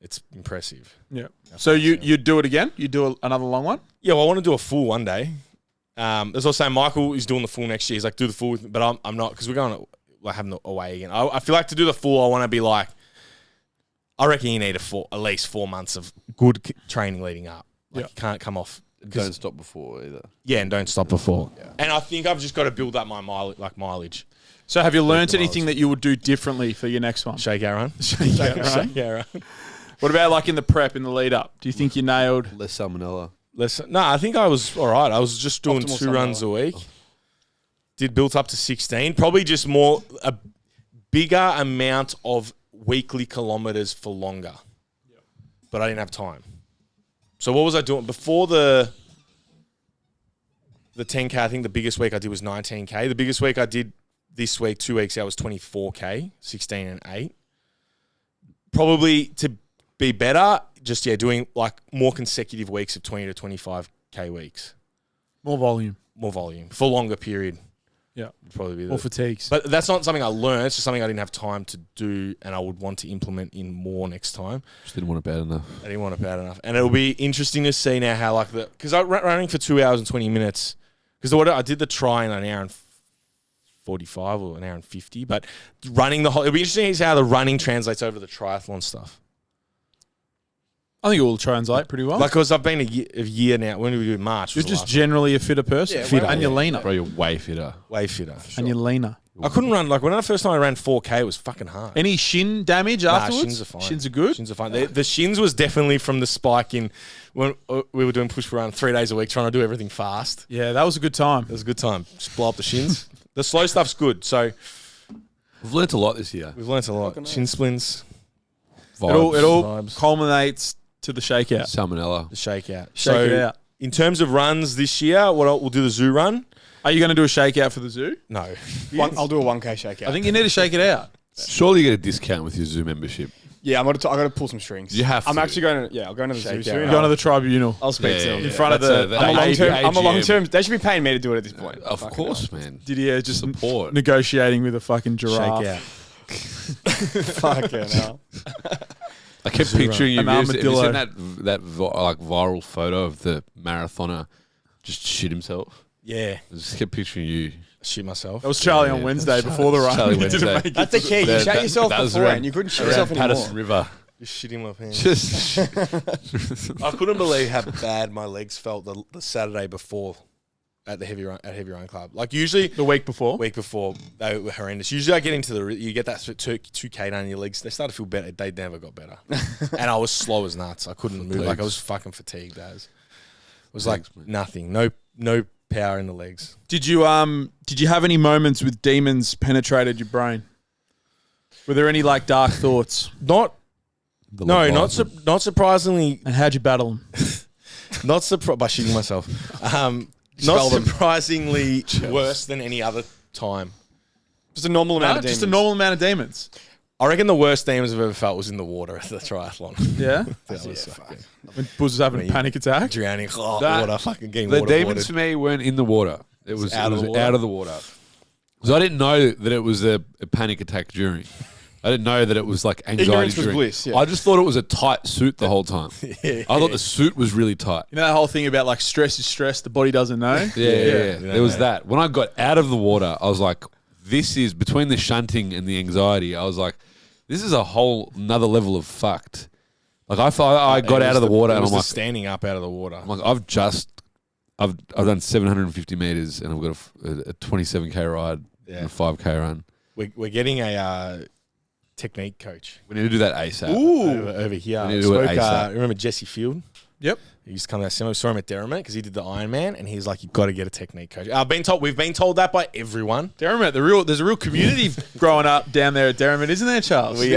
It's impressive. Yeah. So you do it again? You do another long one? Yeah, well, I want to do a full one day. As I was saying, Michael is doing the full next year. He's like, do the full with me, but I'm not because we're going to having away again. I feel like to do the full, I want to be like, I reckon you need at least 4 months of good training leading up. Like you can't come off. Don't stop before either. Yeah, and don't stop before. Yeah. And I think I've just got to build up my mileage. So have you learnt anything that you would do differently for your next one? Shakeout run. Shakeout run. What about like in the prep, in the lead up? Do you think you nailed? Less salmonella. No, I think I was all right. I was just doing Optimal 2 runs a week. Did built up to 16. Probably just a bigger amount of weekly kilometers for longer. Yep. But I didn't have time. So what was I doing? Before the 10K, I think the biggest week I did was 19K. The biggest week I did this week, 2 weeks out, was 24K, 16 and 8. Probably to be better, just doing like more consecutive weeks of 20 to 25K weeks. More volume. For a longer period. Yeah. Would probably be More fatigues. But that's not something I learned. It's just something I didn't have time to do and I would want to implement in more next time. Just didn't want it bad enough. I didn't want it bad enough. And it'll be interesting to see now how because I running for 2 hours and 20 minutes. Because I did the try in an hour and 45 or an hour and 50. But running it'll be interesting to see how the running translates over to the triathlon stuff. I think it will translate pretty well. Like, because I've been a year now. When did we do March? You're just generally a fitter person. Yeah, fitter. well, And you're leaner. Bro, you're way fitter. way fitter. And you're leaner. I couldn't run. Like, when the first time I ran 4K, it was fucking hard. Any shin damage afterwards? Shins are fine. Shins are good? Shins are fine. The shins was definitely from the spike in when we were doing push for run 3 days a week, trying to do everything fast. Yeah, that was a good time. It was a good time. Just blow up the shins. The slow stuff's good. So We've learnt a lot this year. we've learnt a lot. Shin splints, It all vibes. culminates to the shakeout. Salmonella. the shakeout. Shake it out. In terms of runs this year, we'll do the zoo run. Are you going to do a shakeout for the zoo? No. I'll do a 1K shakeout. I think you need to shake it out. Surely you get a discount with your Zoo membership. Yeah, I got to pull some strings. You have I'm to. actually going to. Yeah, I'll go into the zoo Shakeout. soon. Go to the tribunal. I'll speak to them In front of the I'm a long AGM. term. They should be paying me to do it at this point. Of Fucking course, man. Didier just Support. negotiating with a fucking giraffe. Shakeout. Fucking hell. I kept picturing you. An Have you seen armadillo. that like viral photo of the marathoner just shit himself? Yeah. I just kept picturing you. Shit myself. That was Charlie on Yeah. Wednesday before the run. Charlie You didn't Wednesday. make it. That's the key. You That- shut that- yourself that was before, around- and you couldn't shit Around yourself Patterson anymore. River. Just shitting my pants. Just I couldn't believe how bad my legs felt the Saturday before at the heavy run club. Like usually The week before. week before they were horrendous. Usually I get into you get that 2K down your legs. They start to feel better. They never got better, and I was slow as nuts. I couldn't move. Like I was fucking fatigued. As it was like Thanks, mate. nothing. No power in the legs. Did you have any moments with demons penetrated your brain? Were there any like dark thoughts? Not not surprisingly. And how'd you battle them? Not by shitting myself. Not surprisingly worse than any other time. Just a normal amount of demons. Just a normal amount of demons. I reckon the worst demons I've ever felt was in the water at the triathlon. Yeah. That was fucking When Bouz was having a panic attack. drowning. Oh, That- water, fucking getting The waterboarded. demons for me weren't in the water. It was out of the water? out of the water. Because I didn't know that it was a panic attack during. I didn't know that it was like anxiety Ignorance was during. bliss, yeah. I just thought it was a tight suit the whole time. I thought the suit was really tight. You know that whole thing about like stress is stress, the body doesn't know? Yeah. There was that. When I got out of the water, I was like, this is between the shunting and the anxiety. I was like, this is a whole another level of fucked. Like I thought I got out of the water and I'm like, standing up out of the water. I'm like, I've done 750 meters and I've got a 27k ride and a 5k run. We're getting a technique coach We need to do that ASAP. over here. We need to do it ASAP. Remember Jesse Field? Yep. He used to come to that seminar. We saw him at Derrimut because he did the Ironman, and he's like, "You've got to get a technique coach." We've been told that by everyone. Derrimut, there's a real community growing up down there at Derrimut, isn't there, Charles? We,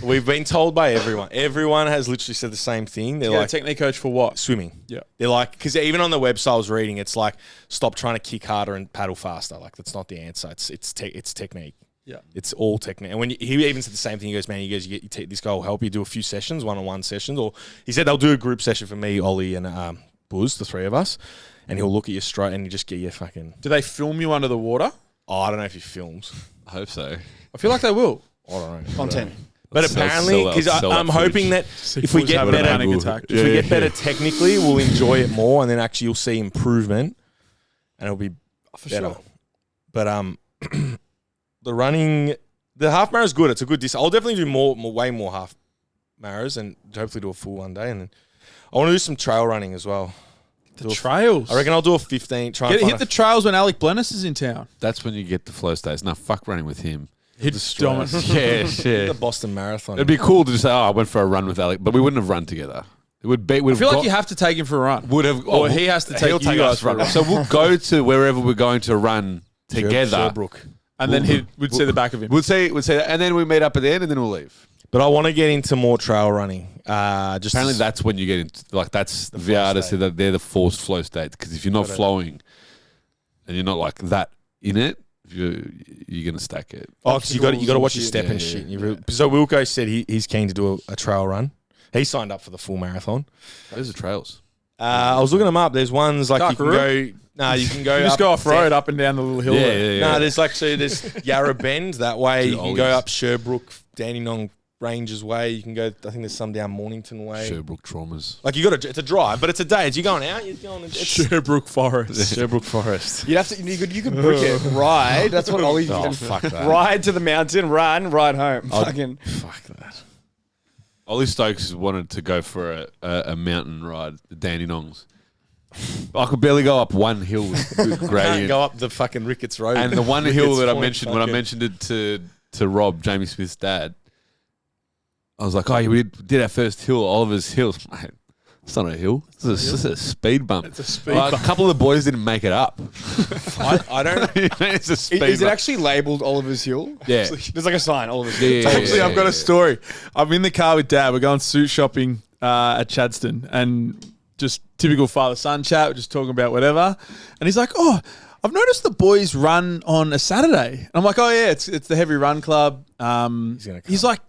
We've been told by everyone. Everyone has literally said the same thing. They're Yeah, like, technique coach for what? swimming. Yeah. They're like, because even on the website I was reading, it's like, stop trying to kick harder and paddle faster. Like, that's not the answer. It's technique. Yeah. It's all technique. And when he even said the same thing, he goes, man, this guy will help you do a few sessions, one-on-one sessions. Or he said they'll do a group session for me, Ollie, and Bouz, the three of us. And he'll look at you straight and you just get your fucking... Do they film you under the water? Oh, I don't know if he films. I hope so. I feel like they will. I don't know. Content. But Sell- apparently, sell because out I'm hoping that if we Bouz get having a better, panic attack. if we get better technically, we'll enjoy it more, and then actually you'll see improvement, and it'll be better. sure. But the running, the half marathon is good. It's a good distance. I'll definitely do way more half marathons, and hopefully do a full one day. And then I want to do some trail running as well. The trails. I reckon I'll do a 15. Try and Hit find the trails when Alec Blennis is in town. That's when you get the flow states. No, fuck running with him. Hit destroy us. Yeah. the Boston Marathon. It'd be cool to just say, oh, I went for a run with Alec, but we wouldn't have run together. It would be. I feel like you have to take him for a run. would have, Or he has to take he'll you take guys us for a run. So we'll go to wherever we're going to run together. Sherbrooke. And then he would see the back of him. We'll say that, and then we meet up at the end, and then we'll leave. But I want to get into more trail running. Just Apparently, that's when you get into that's the flow artist state. said that they're the forced flow states, because if you're not flowing and you're not like that in it, you're gonna stack it. Oh, because you got to watch your step Yeah, and yeah, shit. So Wilco said he's keen to do a trail run. He signed up for the full marathon. Those are trails. I was looking them up. There's ones like you can go. Nah, you can go. You just up go off road up and down the little hill. there. Nah, there's Yarra Bend that way. You can go Ollies. up Sherbrooke, Dandenong Ranges way. You can go. I think there's some down Mornington way. Sherbrooke traumas. Like you got to. It's a drive, but it's a day. As you're going out, you're going. It's Sherbrooke Forest. Sherbrooke Forest. You'd have to. You could brick it. Ride. That's what Ollie. Oh, fuck that. Ride to the mountain. Run. Ride home. Fucking. Fuck that. Ollie Stokes wanted to go for a mountain ride, the Dandenongs. I could barely go up one hill with Can't gradient. go up the fucking Ricketts Road. And the one Ricketts hill that I Point, mentioned, when I fucking- mentioned it to Rob, Jamie Smith's dad, I was like, oh, we did our first hill, Oliver's Hill. Mate, it's not a hill. It's a speed bump. It's a speed A bump. couple of the boys didn't make it up. I don't. It's a speed Is it bump. actually labelled Oliver's Hill? Yeah. There's like a sign. Oliver's Hill. Yeah, Actually, yeah, I've got yeah. a story. I'm in the car with Dad. We're going suit shopping at Chadston, and just typical father-son chat. We're just talking about whatever. And he's like, "Oh, I've noticed the boys run on a Saturday." And I'm like, "Oh yeah, it's the heavy run club." He's like,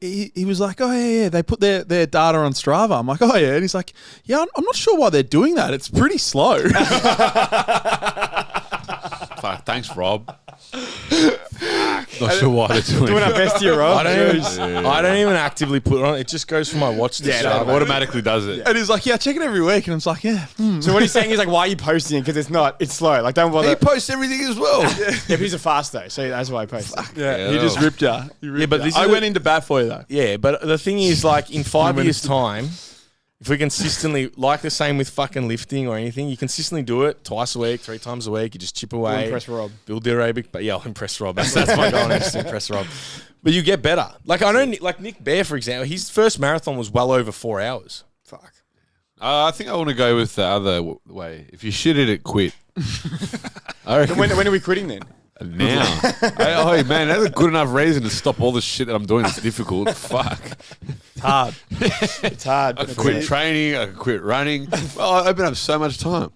he was like, "Oh yeah, they put their data on Strava." I'm like, "Oh yeah," and he's like, "Yeah, I'm not sure why they're doing that. It's pretty slow." Fuck, thanks, Rob. Not sure why they're doing Doing our it. best here, Rob. I don't even actively put it on. It just goes from my watch to Yeah, no, Strava. mate. Automatically does it. And he's like, yeah, I check it every week. And I'm like, yeah. So what he's saying is like, why are you posting it? Because it's not. It's slow. Like, don't bother. He posts everything as well. Yeah, but he's a fast though, so that's why I post it. Yeah, he just ripped ya. Yeah, but this I is went into bat for you, though. Yeah, but the thing is, like, in 5 years' time, if we consistently, like the same with fucking lifting or anything, you consistently do it twice a week, 3 times a week. You just chip We'll away. impress Rob. Build the aerobic. But yeah, I'll impress Rob. That's my goal next, to impress Rob. But you get better. Like, I know, like Nick Bear, for example, his first marathon was well over 4 hours. Fuck. I think I want to go with the other way. If you shit at it, quit. I reckon When are we quitting then? now. Oh man, that's a good enough reason to stop all the shit that I'm doing. It's difficult. Fuck. It's hard. It's hard. I But could quit training. I could quit running. I open up so much time.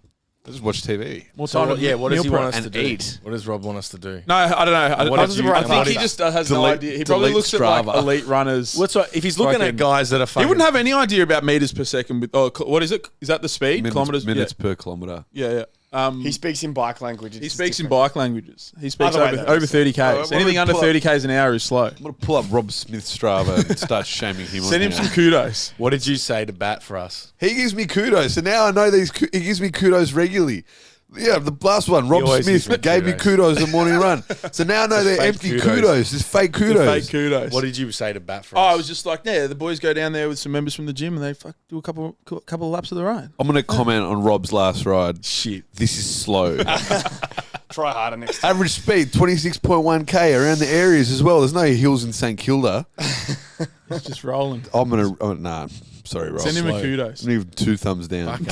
I just watch TV. More So, time what, to yeah, what does he meal want prep. us to and do? eat. What does Rob want us to do? No, I don't know. What I, did you- I think what he did- just has no delete- idea. He probably delete looks at like Strava. elite runners. If he's looking Fucking- at guys that are He fucking... wouldn't have any idea about meters per second. With what is it? Is that the speed? Kilometers? Minutes per kilometer. Yeah. he speaks in bike language. He speaks in bike languages. He speaks Other way, though. over 30 Ks. Alright, Anything why under don't we 30 Ks an hour is slow. I'm gonna pull up Rob Smith's Strava and start shaming him. Send him on some here. kudos. What did you say to bat for us? He gives me kudos, so now I know these. He gives me kudos regularly. Yeah, the last one, Rob always gives Smith me gave me kudos. kudos the morning run. So now I know they're fake empty kudos. kudos. It's fake The kudos. fake kudos. What did you say to bat for Oh, us? I was just like, yeah, the boys go down there with some members from the gym and they do a couple of laps of the ride. I'm gonna comment on Rob's last ride. Shit. This is slow. Try harder next time. Average speed 26.1k around the areas as well. There's no hills in St Kilda. It's just rolling. Nah. Sorry, Rob. Send him a slow. kudos. I'm gonna give 2 thumbs down. Fucking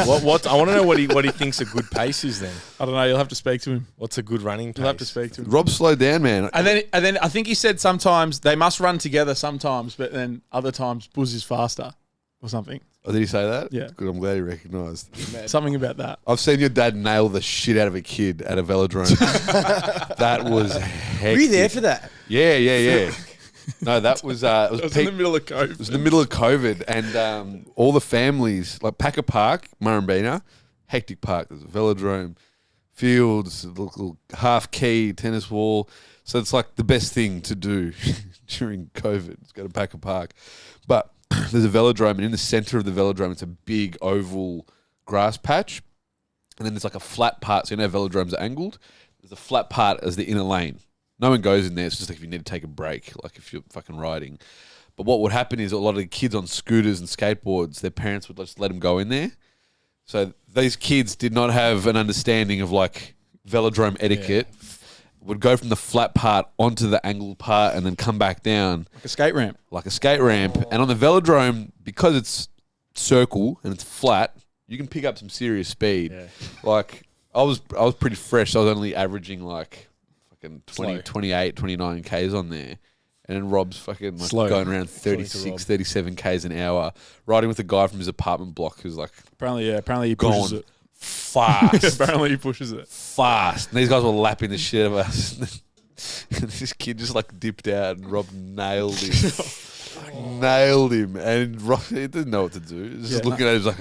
hell. What? I want to know what he thinks a good pace is then. I don't know. You'll have to speak to him. What's a good running pace? You'll have to speak to him. Rob, slow down, man. And then I think he said sometimes they must run together sometimes, but then other times Bouz is faster or something. Oh, did he say that? Yeah. Good. I'm glad he recognised. Something about that. I've seen your dad nail the shit out of a kid at a velodrome. That was hectic. Were you there for that? Yeah. No, that was it was It was peak, in the middle of COVID. it was in the middle of COVID, and all the families like Packer Park, Murrumbina, hectic park. There's a velodrome, fields, a little half key tennis wall. So it's like the best thing to do during COVID. Is go to Packer Park, but there's a velodrome, and in the center of the velodrome, it's a big oval grass patch, and then there's like a flat part. So you know, velodromes are angled. There's a flat part as the inner lane. No one goes in there. It's just like if you need to take a break, like if you're fucking riding. But what would happen is a lot of the kids on scooters and skateboards, their parents would just let them go in there. So these kids did not have an understanding of like velodrome etiquette. Would go from the flat part onto the angled part and then come back down Like a skate ramp. like a skate ramp. And on the velodrome, because it's circle and it's flat, you can pick up some serious speed. Yeah. Like I was pretty fresh. I was only averaging like fucking 20, Slow. 28, 29 Ks on there. And then Rob's fucking like Slow. going around According to 36, Rob. 37 Ks an hour, riding with a guy from his apartment block who's like Apparently he pushes gone it. fast. Apparently he pushes it. Fast. And these guys were lapping the shit out of us. And this kid just like dipped out and Rob nailed him. Nailed him. And Rob, he didn't know what to do. He was just looking at him like,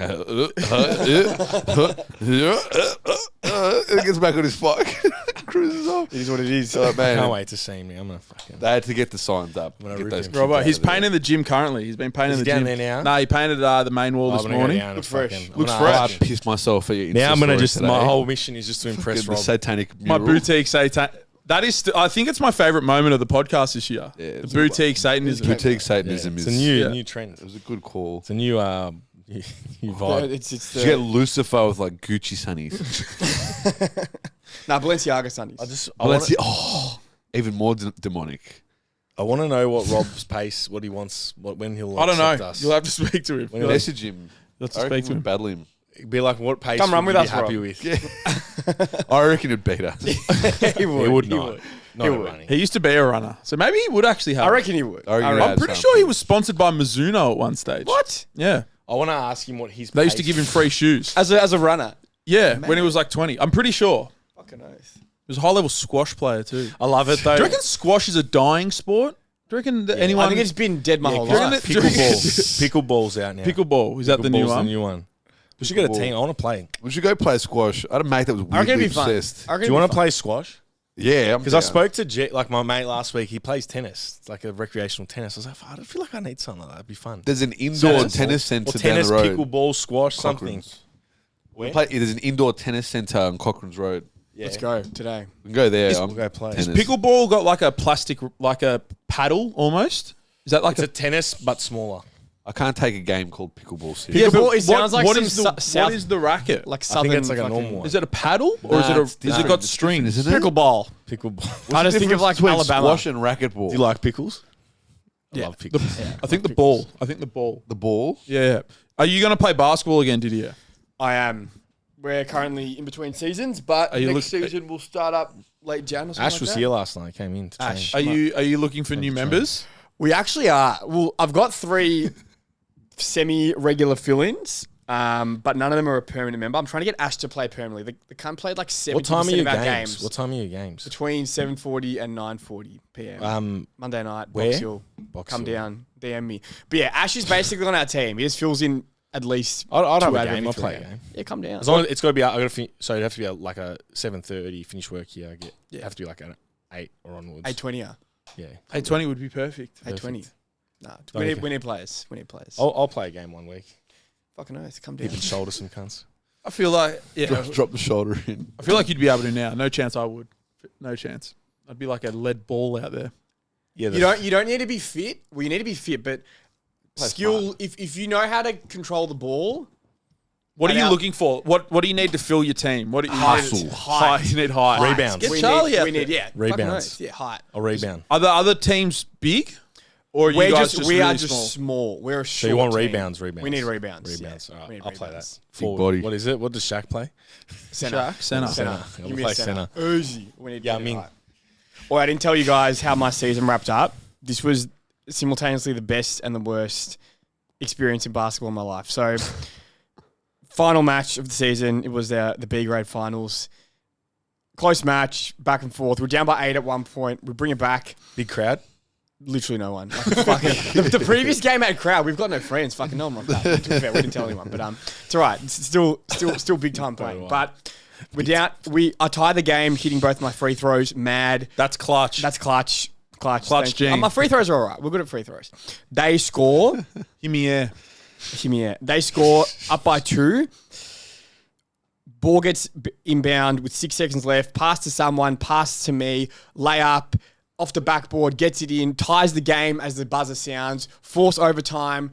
and he gets back on his bike. Cruises off. It is what it is. Oh, man. Can't wait to see me. I'm gonna fucking. They had to get the signs up. I'm gonna Get rip those him. kids Robert, out he's of there. painting the gym currently. He's been painting Is the he down gym. there now? No, he painted the main wall I'm this gonna go morning. down and Looks fresh. fucking- I'm Looks gonna fresh. I ask him. pissed myself at your Now I'm gonna Insta just. story My today. whole mission is just to impress Get the Rob. satanic My mural. boutique Satan. That is, I think it's my favorite moment of the podcast this year. Yeah, the it's boutique Satanism. Boutique Yeah, Satanism it's is a new Yeah. new trend. It was a good call. It's a new new vibe. It's Did you get Lucifer with like Gucci sunnies? Balenciaga Sundays. I want Even more demonic. I want to know what Rob's pace, what he wants, when he'll I don't accept know. us. You'll have to speak to him. When You'll he have Message him. to I speak reckon to we'd him. battle him. be like, what pace Come run would with you be us, happy Rob. with? I reckon it'd beat us. he would. He would not. Not He at would. running. He used to be a runner, so maybe he would actually have. I reckon he would. I reckon I he'd reckon- have I'm pretty something. sure he was sponsored by Mizuno at one stage. What? Yeah, I want to ask him what his they used pace- to give him free shoes. As a runner. Yeah, when he was like 20. I'm pretty sure. Fucking oath. He was a high level squash player too. I love it though. Do you reckon squash is a dying sport? Do you reckon that anyone? I think it's been dead my whole do you reckon life. that- Pickleball's out now. Pickleball is that the new Pickleball's one? the new one. We should get a Pickleball. team. I want to play. We should go play squash. I had a mate that was I reckon weirdly it'd be fun. Do obsessed. I reckon you it'd want be to play squash? Yeah, Because I spoke to like my mate last week. He plays tennis. It's like a recreational tennis. I was like, "Fuck, I feel like I need something like that. That'd be fun. There's an indoor tennis Or centre tennis, down the road. pickleball, squash, something. Cochrane's. There's an indoor tennis centre on Cochrane's Road. Yeah. Let's go today. We can go there. We'll go play. tennis. Pickleball got like a plastic, like a paddle almost. Is that like It's a tennis, but smaller. I can't take a game called pickleball serious. Yeah, but it sounds like what some is the South- what is the racket? Like I southern. think it's like a fucking- normal one. Is it a paddle or is Nah, it it's has it different. got It's strings? different, isn't it? Pickleball. Pickleball. I just think of like Between Alabama. squash and racquetball. Do you like pickles? I Yeah. love pickles. I think the ball. I think the ball. the ball? Yeah. Are you going to play basketball again, Didier? I am. We're currently in between seasons, but Are you next season we'll start up late Jan or something Ash like was that. here last night. Came in to train. Ash. Are you looking for new members? We actually are. Well, I've got 3 semi-regular fill-ins, but none of them are a permanent member. I'm trying to get Ash to play permanently. The cunt played like 70% What time are your of our games? games. What time are your games? Between 7:40 and 9:40 p.m. Monday night. where? Box Hill. Box Come Hill. down, DM me. But yeah, Ash is basically on our team. He just fills in at least. I'd 2 have a out of game. every I'll 3 play a games. game. Yeah, come down. As long as it's got to be, so it'd have to be like a 7:30 finish work here. It'd have to be like an 8 or onwards. 8:20. Yeah. 8:20 would be perfect. 8:20. Nah, Okay. we need players. We need players. I'll play a game one week. Fucking oath. Come down. Even shoulder some cunts. I feel like Drop the shoulder in. I feel like you'd be able to now. No chance I would. No chance. I'd be like a lead ball out there. Yeah. You don't need to be fit. Well, you need to be fit, but skill. If you know how to control the ball, What are And you our- looking for? What do you need to fill your team? What do you Hustle. need? Height. You need height. Rebounds. Get we Charlie need, out we there. need yeah Rebounds. fucking oath. Yeah, height. I'll rebound. Are the other teams big? Or are you We're guys just really we are small? just small. We're a So short you want team. rebounds? We need rebounds. Rebounds. Yeah. All We right, need I'll play that. rebounds. Forward. body. What is it? What does Shaq play? Center. Shaq, center. Center. I'll Give me play a center. center. Easy. We need. Yeah, to I mean- Well, I didn't tell you guys how my season wrapped up. This was simultaneously the best and the worst experience in basketball in my life. So, final match of the season. It was the B grade finals. Close match, back and forth. We're down by 8 at one point. We bring it back. Big crowd. Literally no one. Like, fucking, the previous game had a crowd. We've got no friends. Fucking no one like that. To be fair, we didn't tell anyone, but it's all right. It's still big time playing. But we're down. I tie the game, hitting both my free throws. Mad. That's clutch. That's clutch. Clutch. Clutch Thank you. Gene. My free throws are all right. We're good at free throws. They score. Give me air. Hear me out. They score up by 2. Ball gets inbound with 6 seconds left. Pass to someone. Pass to me. Layup off the backboard. Gets it in. Ties the game as the buzzer sounds. Force overtime.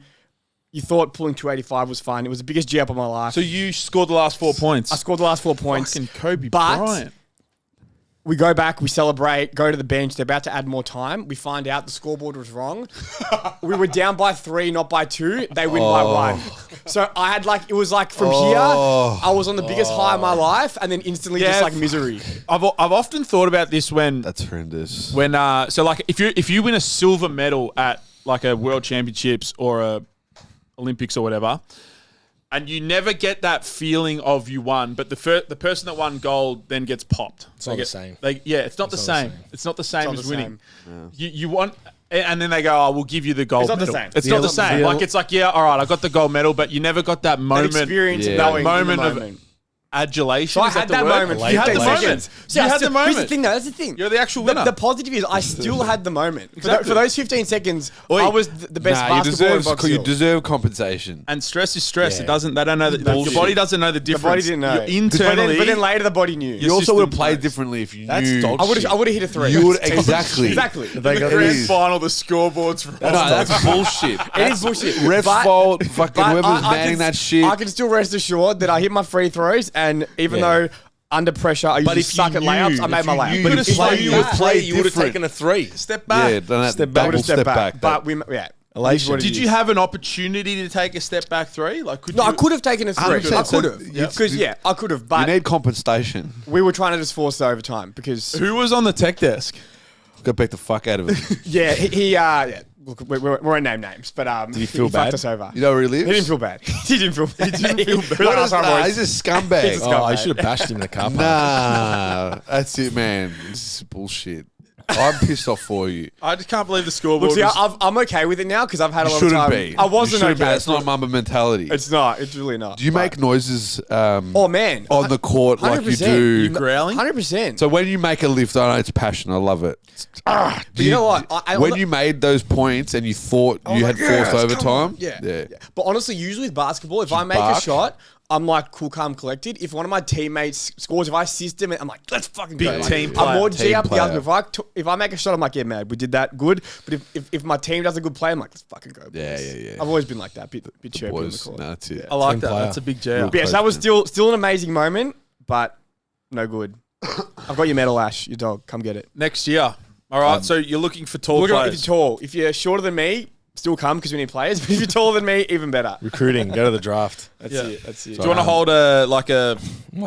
You thought pulling 285 was fun. It was the biggest G up of my life. So you scored the last 4 points. I scored the last 4 points. Fucking Kobe But- Bryant. We go back, we celebrate, go to the bench. They're about to add more time. We find out the scoreboard was wrong. We were down by 3, not by 2. They win by 1. So I had it was like from here, I was on the biggest high of my life, and then instantly just Yeah. like misery. I've often thought about this when That's horrendous. so like if you win a silver medal at like a world championships or a Olympics or whatever, and you never get that feeling of you won, but the person that won gold then gets popped. It's not the same. It's not the same. It's not the same not as the winning. You want, and then they go, "Oh, we'll give you the gold." It's not the medal." same. It's The not the ele- same. the Like ele- it's like, yeah, all right, I got the gold medal, but you never got that That moment, experience Yeah. of knowing that in the moment of adulation. So I Is had the that word? moment. You had the 15 moment. seconds. You had the Here's the moment. thing, though. That's the thing. You're the actual winner. The positive is I still had the moment. Exactly. For those 15 seconds, I was the best you basketball in Box you Hill. deserve compensation. And stress is stress. Yeah. It doesn't. They don't know that. Your Bullshit. body doesn't know the The difference. body didn't know. You're internally. But then later the body knew. You also would have system played knows. differently if you That's knew. dog I would have hit a 3. You would exactly. Exactly. They got grand is. final, the scoreboard's wrong. No, that's bullshit. It is bullshit. Ref's But- fault. Fucking but whoever's I manning can- that shit. I can still rest assured that I hit my free throws, and even though under pressure I usually suck at layups, I made my layup. But But if if you you knew would that, play, you would have different. taken a 3. Step back. Yeah, then that Step I back. would double have stepped back. back. But we, yeah. Elation. Did you have an opportunity to take a step back 3? Like, could No, you? I could have taken a 3. 100%. I could have. So Because, I could have. You But need compensation. we were trying to just force the overtime because, Who was on the tech desk? Go back the fuck out of it. look, we won't name names, but Did he feel fucked bad? us over. You know where he lives? He didn't feel bad. He didn't feel bad. What is that? He's a scumbag. He's a Oh, I should have bashed him in the car park. Nah, that's it, man. This is bullshit. I'm pissed off for you. I just can't believe the scoreboard. Look, see, was- I'm okay with it now because I've had a You lot of shouldn't time. be. I wasn't You shouldn't be. okay. That's not Mamba mentality. It's not. It's really not. Do you make noises Oh man, on the court like you 100%. do? You growling? 100%. So when you make a lift, I know it's passion. I love it. But you know what? When you made those points and you thought you had forced overtime, Yeah. But honestly, usually with basketball, if I make bark. a shot, I'm like cool, calm, collected. If one of my teammates scores, if I assist them, I'm like, let's fucking go. Big Like, team I'm player. more G Team up the other. player. If I make a shot, I'm like, yeah, man, we did that good. But if my team does a good play, I'm like, let's fucking go. Boys. Yeah. I've always been like that, bit chirpy on the Boys, court. no, that's it. I like Team that. player. That's a big jail. But yeah, so that was still an amazing moment, but no good. I've got your medal, Ash. Your dog. Come get it. Next year. All right. So you're looking for tall Look at if players. you're tall. If you're shorter than me, still come because we need players. But if you're taller than me, even better. Recruiting. Go to the draft. That's Yeah. it. That's it. Do you want to hold a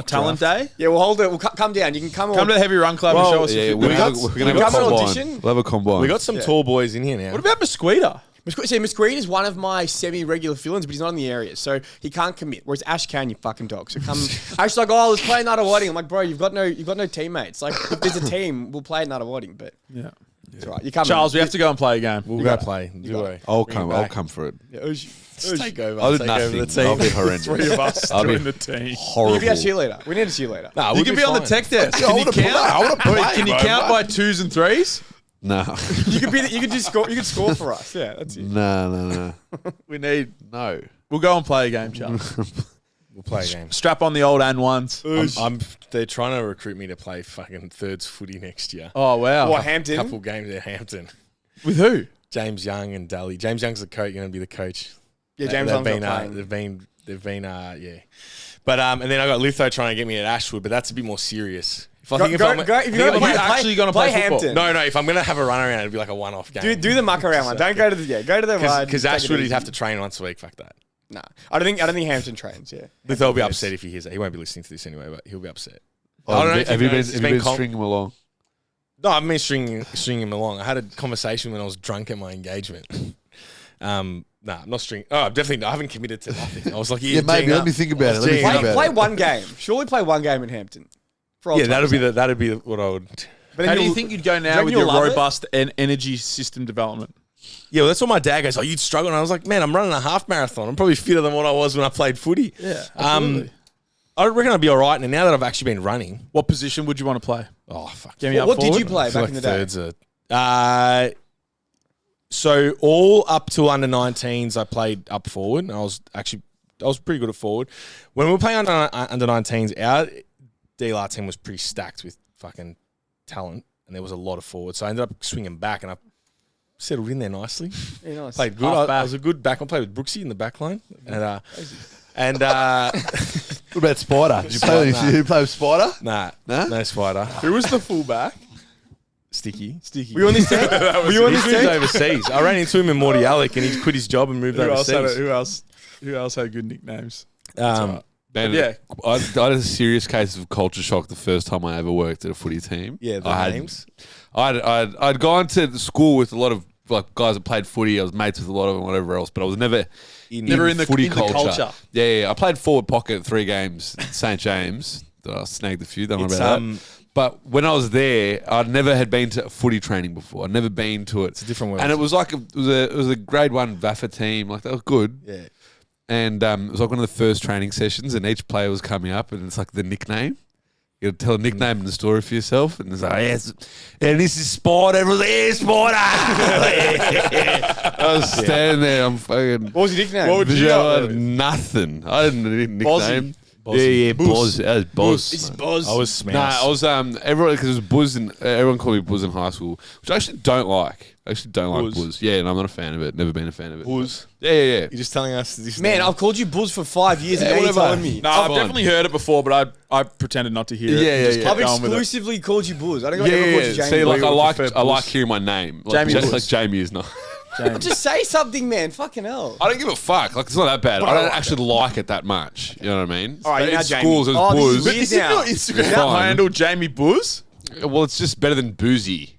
talent day? Yeah, we'll hold it. We'll come down. You can come. Come to the Heavy Run Club and Well, show us. Yeah, if we're you're gonna good. have we a got an combine. audition? We'll have a combine. We got some tall boys in here now. What about Mosquito? See, Miss Green is one of my semi-regular fill-ins, but he's not in the area, so he can't commit. Whereas Ash can, you fucking dog. So come. Ash's like, oh, let's play another Wadding. I'm like, bro, you've got no teammates. Like, if there's a team, we'll play another Wadding. But Yeah. it's all right. You come. Charles, we have to go and play a game. We'll go play. Do worry. I'll Bring it come. I'll back. come for it. Yeah, Just take over. I'll do Take over nothing. the team. I'll be horrendous. Three of us I'll be doing the team. horrible. you be our cheerleader. We need a cheerleader. Nah, You we'll can be on the fine. tech desk. Yeah, I Can you wanna play. I wanna count? play, Can you bro. count by twos and threes? No. You could be. You could just score. You could score for us. Yeah, that's it. No. We need. No. We'll go and play a game, Charles. We'll play a game. Strap on the old and ones. They're trying to recruit me to play fucking thirds footy next year. Oh wow. What, Hampton? Couple games at Hampton. With who? James Young and Daly. James Young's the coach. Going to be the coach. Yeah, James They've Long's been, not playing. They've been, yeah. But and then I got Litho trying to get me at Ashwood, but that's a bit more serious. If I think if I'm actually gonna play football? Hampton. no, if I'm gonna have a run around, it'd be like a one-off game. Do the muck around one. Don't go to the go to the ride. Because Take it Ashwood, he'd easy. have to train once a week. Fuck that. Nah, I don't think Hampton trains. Yeah, Litho will be upset if he hears that. He won't be listening to this anyway, but he'll be upset. Oh, I don't know if have you knows, been he's stringing them along? No, I've been stringing him along. I had a conversation when I was drunk at my engagement. Nah, I'm not stringing. Oh, I haven't committed to nothing. I was like, Yeah, maybe. Let me think about it. Let me think about play it. one game. Surely play one game in Hampton. For old Yeah, time's sake. that'd be what I would. But then How do you you'll- think you'd go you now reckon with you'll your love it? robust and energy system development? Yeah, well, that's what my dad goes. Oh, you'd struggle, and I was like, man, I'm running a half marathon. I'm probably fitter than what I was when I played footy. Yeah, absolutely. I reckon I'd be all right now that I've actually been running. What position would you want to play? Oh fuck! Get me up What did forward. you play I feel back in the day? thirds are- so all up to under 19s, I played up forward, and I was pretty good at forward. When we were playing under 19s, our DLR team was pretty stacked with fucking talent, and there was a lot of forward. So I ended up swinging back, and I settled in there nicely. Yeah, nice. Played good. Half I back. was a good back. I played with Brooksy in the back line, and What about Spider? Did you play with Spider? nah, Nah? no Spider, Who was the fullback? Sticky. Were you on this team? Were you on He this moved team? overseas. I ran into him in Morty Alec, and he quit his job and moved overseas. Who else had good nicknames? Man, Yeah. I had a serious case of culture shock the first time I ever worked at a footy team. Yeah, the I had, names. I'd gone to the school with a lot of like guys that played footy. I was mates with a lot of them, whatever else, but I was never in the footy culture. Yeah. I played forward pocket 3 games at St James. I snagged a few. Don't worry It's, about that. But when I was there, I'd never had been to footy training before. I'd never been to it. It's a different world. And it was like it was a grade 1 VAFA team. Like, that was good. Yeah. And it was like one of the first training sessions, and each player was coming up, and it's like the nickname. You got to tell a nickname and a story for yourself, and it's like, yes, and this is Sport. Everyone's like, yeah, Sport. I was standing there. I'm fucking. What was your nickname? What would you I go? had nothing. I didn't need a nickname. Bozy. Yeah, Boz. That was Boz. It's Bouz. I was smashed. Nah, I was everyone because it was Bouz and everyone called me Bouz in high school, which I actually don't like. I actually don't like Bouz. Yeah, and I'm not a fan of it. Never been a fan of it. Bouz. Yeah. You're just telling us this. Man, name. I've called you Bouz for 5 years and Yeah, now you're whatever. telling me. No, I've Fine. definitely heard it before, but I pretended not to hear it. Yeah, and just yeah, kept yeah. I've going with it. exclusively called you Bouz. I don't think I've Yeah, ever called you yeah. Jamie. See, like Well, I you prefer like Bouz. hearing my name. Like, Jamie just Bouz. like Jamie is not. Just say something, man. Fucking hell. I don't give a fuck. Like, it's not that bad. But I I don't like actually like it that much. You know what I mean? All right, In now Jamie. schools, there's Oh, this is Bouz. weird. Is it now. your Instagram Fine. handle Jamie Bouz? Well, it's just better than Boozy.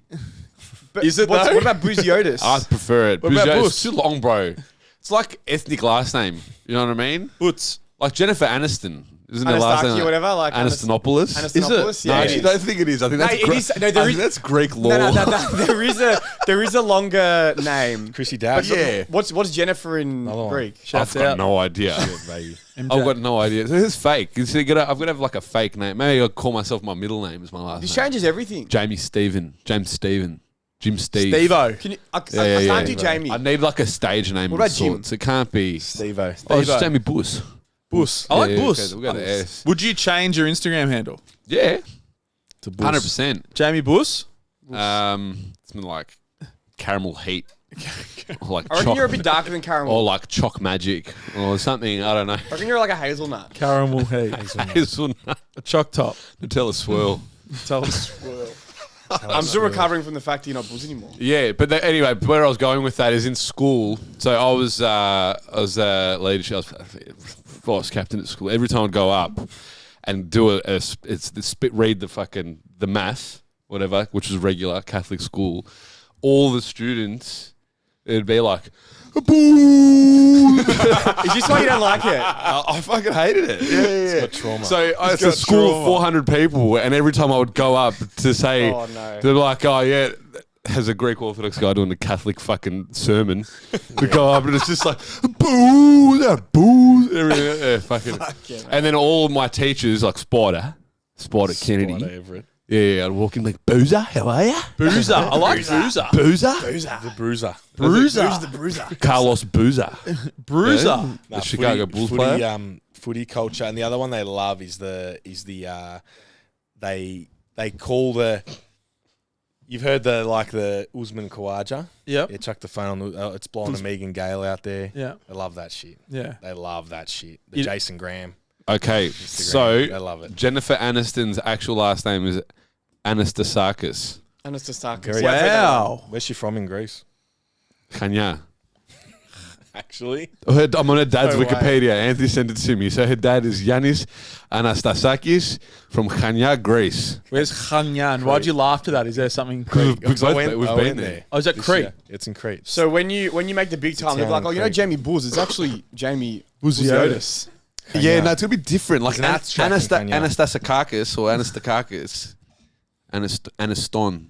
Is it What though? about Bouziotis? I prefer it. What about Boozy, Bouz? it's too long, bro. It's like ethnic last name. You know what I mean? Boots. Like Jennifer Aniston. Isn't their last Anastaki name or whatever, like Anastonopoulos? Anastonopoulos. No, Yeah, I it actually is. don't think it is. I think No, that's it Greek. is- no, there I is- think that's Greek law. No. There is a longer name. Chrissy Dabb. Yeah. What's Jennifer in Another one. Greek? I've Shouts got out. no idea. Baby. MJ. I've got no idea. So it's fake. I've got to have like a fake name. Maybe I'll call myself my middle name as my last This name. changes everything. James Steve. Jim Steve. Steve-O. Can you, I Yeah, can't do Jamie. I need like a stage name What of about Jim? sorts. It can't be. Steve-O. Oh, it's Steve-O. Jamie Bouz. Bouz. I like Yeah, Bouz. We'll go to S. Would you change your Instagram handle? Yeah, To Bouz. 100%. Jamie Bouz? Something like caramel heat, or like I reckon you're a bit darker than caramel. or like choc magic, or something. I don't know. I reckon you're like a hazelnut. Caramel heat. Hazelnut, A choc top. Nutella swirl. Tell us. I'm still recovering from the fact that you're not Bouz anymore. Yeah, but anyway, where I was going with that is in school. So I was leadership. I was vice captain at school. Every time I'd go up and do read the math, whatever, which was regular Catholic school. All the students, it'd be like, boo. Is this why you don't like it? I fucking hated it. Yeah. Got trauma. So it's a got school trauma. of 400 people, and every time I would go up to say, Oh, no. they're like, oh yeah, as a Greek Orthodox guy doing a Catholic fucking sermon, we go up and it's just like, boo, that boo, everything. Yeah, fucking. And then all my teachers, like Spider Kennedy. Spider Everett. Yeah, I'd walk in like, Boozer, how are ya? Boozer. I like Boozer. Boozer? The Bruiser. Bruiser. Carlos Boozer. Bruiser. Yeah. The Chicago Bulls player. Footy culture, and the other one they love is they call the. You've heard the Usman Khawaja. Yep. Yeah, chuck the phone on. It's blowing a Megan Gale out there. Yeah. They love that shit. Yeah. They love that shit. The You- Jason Graham. Okay, They so love it. Jennifer Aniston's actual last name is Anastasakis. Anastasakis. Wow. Where's she from in Greece? Kanya. Actually, I'm on her dad's No way. Wikipedia. Anthony sent it to me. So her dad is Yanis Anastasakis from Kanya, Greece. Where's Hanyan? Why'd you laugh to that? Is there something? We've I both went- we've I been went there. Oh, is that This Crete? year. It's in Crete. So when you make the big time, they're town like, in oh, you know Crete. Jamie Bouz? It's actually Jamie Bouziotis. Yeah, no, it's gonna be different. Like It's an abstract in Kanya. Anastasakakis or Anastakakis, Anaston.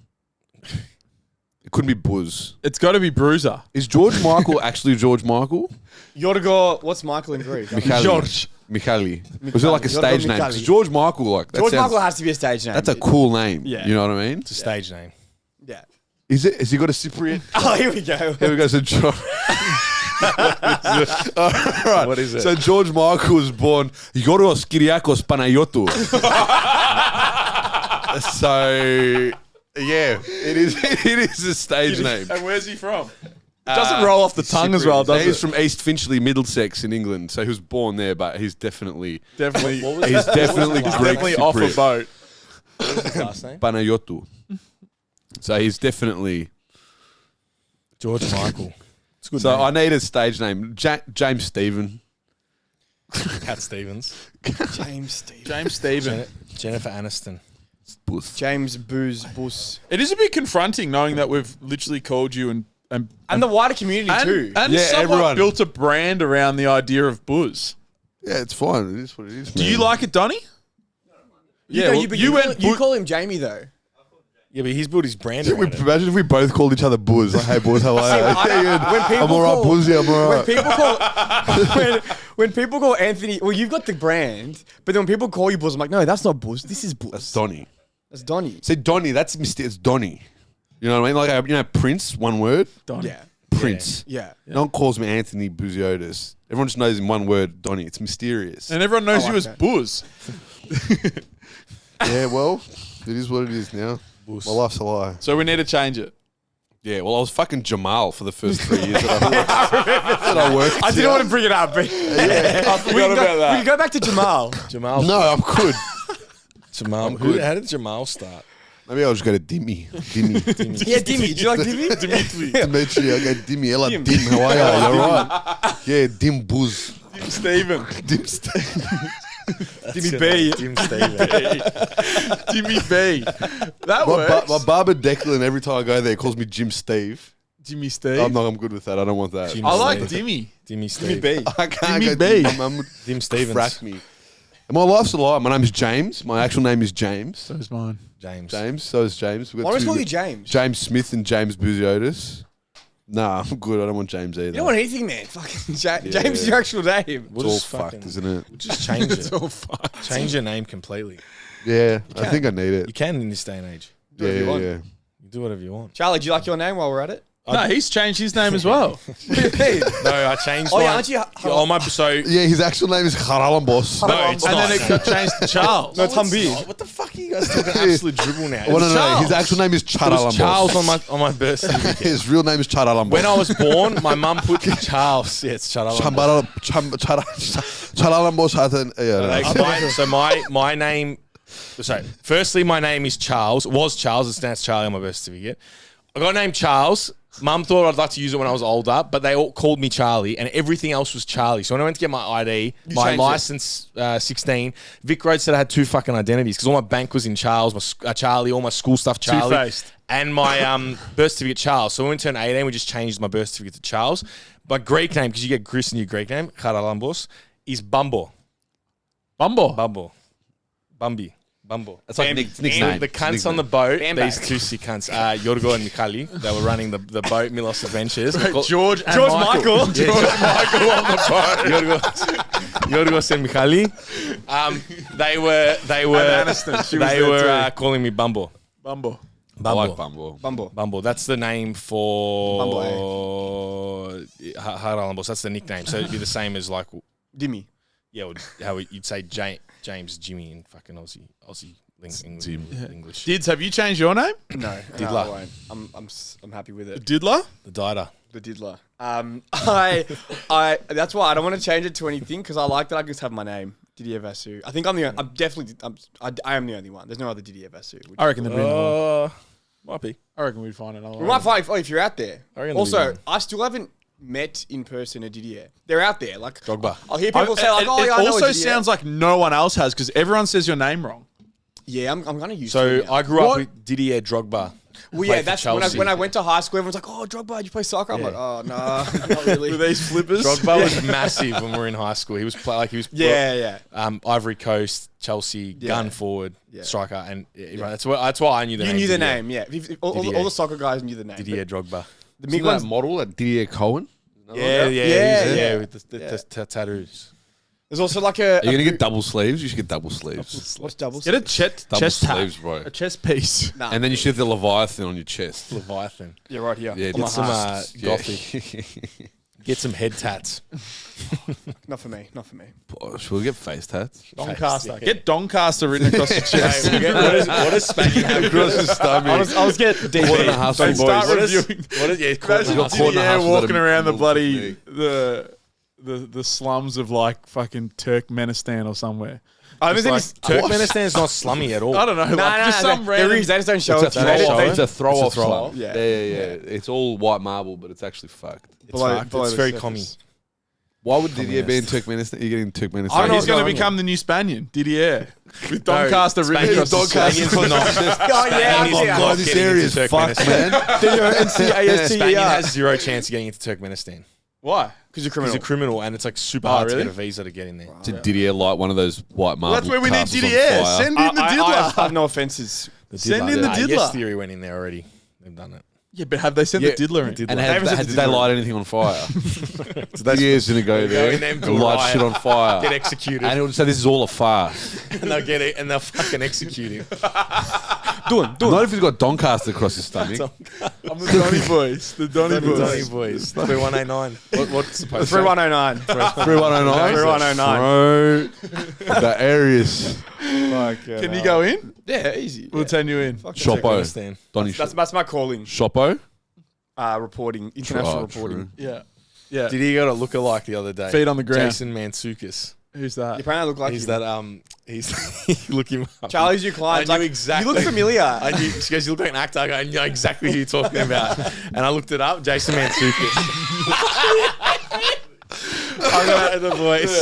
It couldn't be Buzz. It's got to be Bruiser. Is George Michael actually George Michael? Yorgo, what's Michael in Greek? Michali. George. Michali. Was it like a Yorgo stage name? 'Cause Michali. George Michael, like that George sounds- Michael has to be a stage name. That's a cool name. Yeah. You know what I mean? It's a stage name. Yeah. Is it? Has he got a Cypriot? Oh, here we go. Here we go. So George. All right. What is it? So George Michael was born Yoros Kyriakos Panayotou. So yeah, it is. It is a stage name. And where's he from? Doesn't roll off the tongue as well, does He's it? from East Finchley, Middlesex in England. So he was born there, but he's definitely Definitely. he's definitely He's Greek Definitely off a Cypriot. boat. What was his last name? Panayotou. So he's definitely. George Michael. It's a good So name. I need a stage name. James Stephen. Cat Stevens. James Steve. James Stephen. Jennifer Aniston. Booth. James Bouz. It is a bit confronting knowing that we've literally called you and And the wider community too. and Yeah, somewhat everyone. built a brand around the idea of Bouz. Yeah, it's fine. It is what it is. Do you like it, Donny? Yeah, well, but you went you Boo- call him Jamie though. Yeah, but he's built his brand Imagine around it. if we both called each other Buzz. Like, hey, boys, how are you? When people I'm all right, call- Buzz. Yeah, I'm all When right. people call when people call Anthony, well, you've got the brand, but then when people call you Bouz, I'm like, no, that's not Bouz. This is Bouz. That's Donny. That's Donny. Say Donny. That's it's Donny. You know what I mean? Like Prince. One word. Donny. Yeah, Prince. yeah. No one calls me Anthony Bouziotis. Everyone just knows in one word, Donny. It's mysterious. And everyone knows I you like as that. Bouz. Yeah, well, it is what it is now. My life's a lie. So we need to change it. Yeah, well, I was fucking Jamal for the first 3 years that I worked. I didn't want to bring it up, but I forgot we about can go back to Jamal. Jamal. No, I'm good. Jamal. good. How did Jamal start? Maybe I'll just go to Dimmy. Dimmy. Yeah, Dimmy. Do you like Dimmy? Dimitri. Dimitri, I go Dimmy. Hello, Dim. Dim. How are you? You alright? Yeah, Dim Buzz. Stephen. Dim Steve. Dimmy B. Tim Stevens. Jimmy B. That works. My barber Declan, every time I go there, calls me Jim Steve. Jimmy Steve. I'm good with that. I don't want that. Jim I like Steve. Dimmy. Dimmy Steve. B. I can't Dimmy go B. I'm Dim Stevens. Frack me. And my life's a lie. My name is James. My actual name is James. So is mine. James. James. So is James. We've got Why do we two- call you James? James Smith and James Buziotis. Nah, I'm good. I don't want James either. You don't want anything, man. Fucking James Yeah. is your actual name. We'll it's just all fucked, fucking- isn't it? We'll just change It's it. all fucked. Change your name completely. Yeah, I can. think I need You it. can in this day and age. Do whatever you want. Yeah. You do whatever you want. Charlie, do you like your name while we're at it? No, he's changed his name as well. What do you mean? No, I changed. Oh, my, yeah, aren't you- Oh my. So Yeah, his actual name is Haralambos. no, it's And not. then it got changed to Charles. No, it's Humby. What the fuck are you guys talking absolute dribble now? Well, no, no, Charles. his actual name is It was Charalambos. Charles on my birth certificate. His real name is Charalambos. When I was born, my mum put Charles. Yeah, it's Charles. Charalambos had an... Yeah, So my name. Sorry. Firstly, my name is Charles. Was Charles. It's now Charlie on my birth certificate. I got named Charles. Mum thought I'd like to use it when I was older, but they all called me Charlie, and everything else was Charlie. So when I went to get my ID, my changed it. license, 16, Vic Road said I had two fucking identities because all my bank was in Charles, Charlie, all my school stuff Charlie, Two-faced. and my birth certificate Charles. So when we turned 18, we just changed my birth certificate to Charles. My Greek name, because you get Chris in your Greek name, Charalambos, is Bumbo. Bumble. Bumby. Bumble. It's like And- Nick's and name. The It's cunts Nick's on the name. boat, Bam these bag. two sick cunts, Yorgo and Michali, they were running the boat, Milos Adventures. George and George Michael. Michael. George Michael on the boat. Yorgos and Michali. They were Aniston, she was they there were too. calling me Bumble. Bumble. I like Bumble. Bumble. Bumble. That's the name for Haralambos. That's the nickname. So it'd be the same as like, Dimmy. yeah, how you'd say James, Jimmy in fucking Aussie English. Dids, have you changed your name? No, Diddler. I won't. I'm happy with it. Diddler? The Dider. The Diddler. I that's why I don't want to change it to anything because I like that I just have my name, Didier Vasu. I think I'm definitely I am the only one. There's no other Didier Vasu. I reckon there'd be another one. Might be. I reckon we'd find another We one. might find if you're out there. I reckon Also, there'll be I still haven't met in person a Didier. They're out there. Like Drogba. I'll hear people say like, it, "Oh, it yeah, I know a also Didier." sounds like no one else has because everyone says your name wrong. Yeah, I'm gonna use. So it now. I grew up What? with Didier Drogba. Well, yeah, Played for that's Chelsea. when I went to high school. Everyone's like, "Oh, Drogba, did you play soccer?" I'm like, "Oh, no, not really." With these flippers. Drogba was massive when we were in high school. He was yeah. Ivory Coast, Chelsea, Yeah. gun forward, Yeah. striker, and that's why I knew the You name. knew the Didier. name, yeah. All Didier. the soccer guys knew the name. Didier Drogba. The Isn't big that ones. model at Didier Cohen? Yeah, Yeah. with the tattoos. There's also like a. Are you going to get double sleeves? You should get double sleeves. What's double? Get a chest Double chest tat. sleeves, bro. A chest piece. Nah. And then you should have the Leviathan on your chest. Leviathan. Yeah, right here. Yeah, On my get some, heart. gothic. Get some head tats. Not for me. Not for me. Should we get face tats? Doncaster. Get Doncaster written across the chest. What does Spanky have? Across his stomach. I was getting DB. What a hustle, Don't start boys. reviewing. What is Imagine Got caught in a Didier hustle walking that around the moved bloody me. the slums of like fucking Turkmenistan or somewhere. I Just think like- Turkmenistan's not slummy at all. I don't know, like just some there random. is. They just don't show it. It's a to you. throw They- off. It's a throw It's a off throw slum. off. Yeah. Yeah. It's all white marble, but it's actually fucked. below- fucked. below It's the very surface. commie. Why would Didier be in Turkmenistan? You're getting Turkmenistan. I don't know He's what's going to going on become the new Spaniard, Didier, with Doncaster written Spaniards- across the chest. Spaniards are not. Oh yeah, I Spaniards see are that. not this getting area into is fucked, Turkmenistan. man. Spaniard Spaniard has zero chance of getting into Turkmenistan. Why? because you're He's criminal. a criminal, and it's like super hard really? to get a visa to get in there. Did Didier light one of those white marble? Well, that's where we need castles on Didier. fire? Send in the I diddler. have no offences. The Send Diddler. in the Nah, diddler. Yes Theory went in there already. They've done it. Yeah, but have they sent Yeah, the diddler in? the And Davis did is they different. light anything on fire? So Didier's going to go there in there and and light riot. shit on fire. Get executed, And he'll say this is all a farce. and they'll get it, and they'll fucking execute him. Not if he's got Doncaster across his stomach. I'm the Donny boys. The Donny Donny boys. boys, 3189. What's supposed to 3109. 3109. 3109. The areas. Can you go in? Yeah, easy. We'll send you in. Shoppo. Turkmenistan. Donny That's my calling. Shoppo. Reporting, international reporting. Yeah. Yeah. Did he got a lookalike the other day? Feet on the ground. Jason Mantzoukas. Who's You that? apparently look like He's him. that he's look him up. Charlie's your client. I knew exactly. You look familiar. I knew, she goes, you look like an actor. I go, I know exactly who you're talking about. And I looked it up. Jason Mantzoukas. I'm gonna add the voice.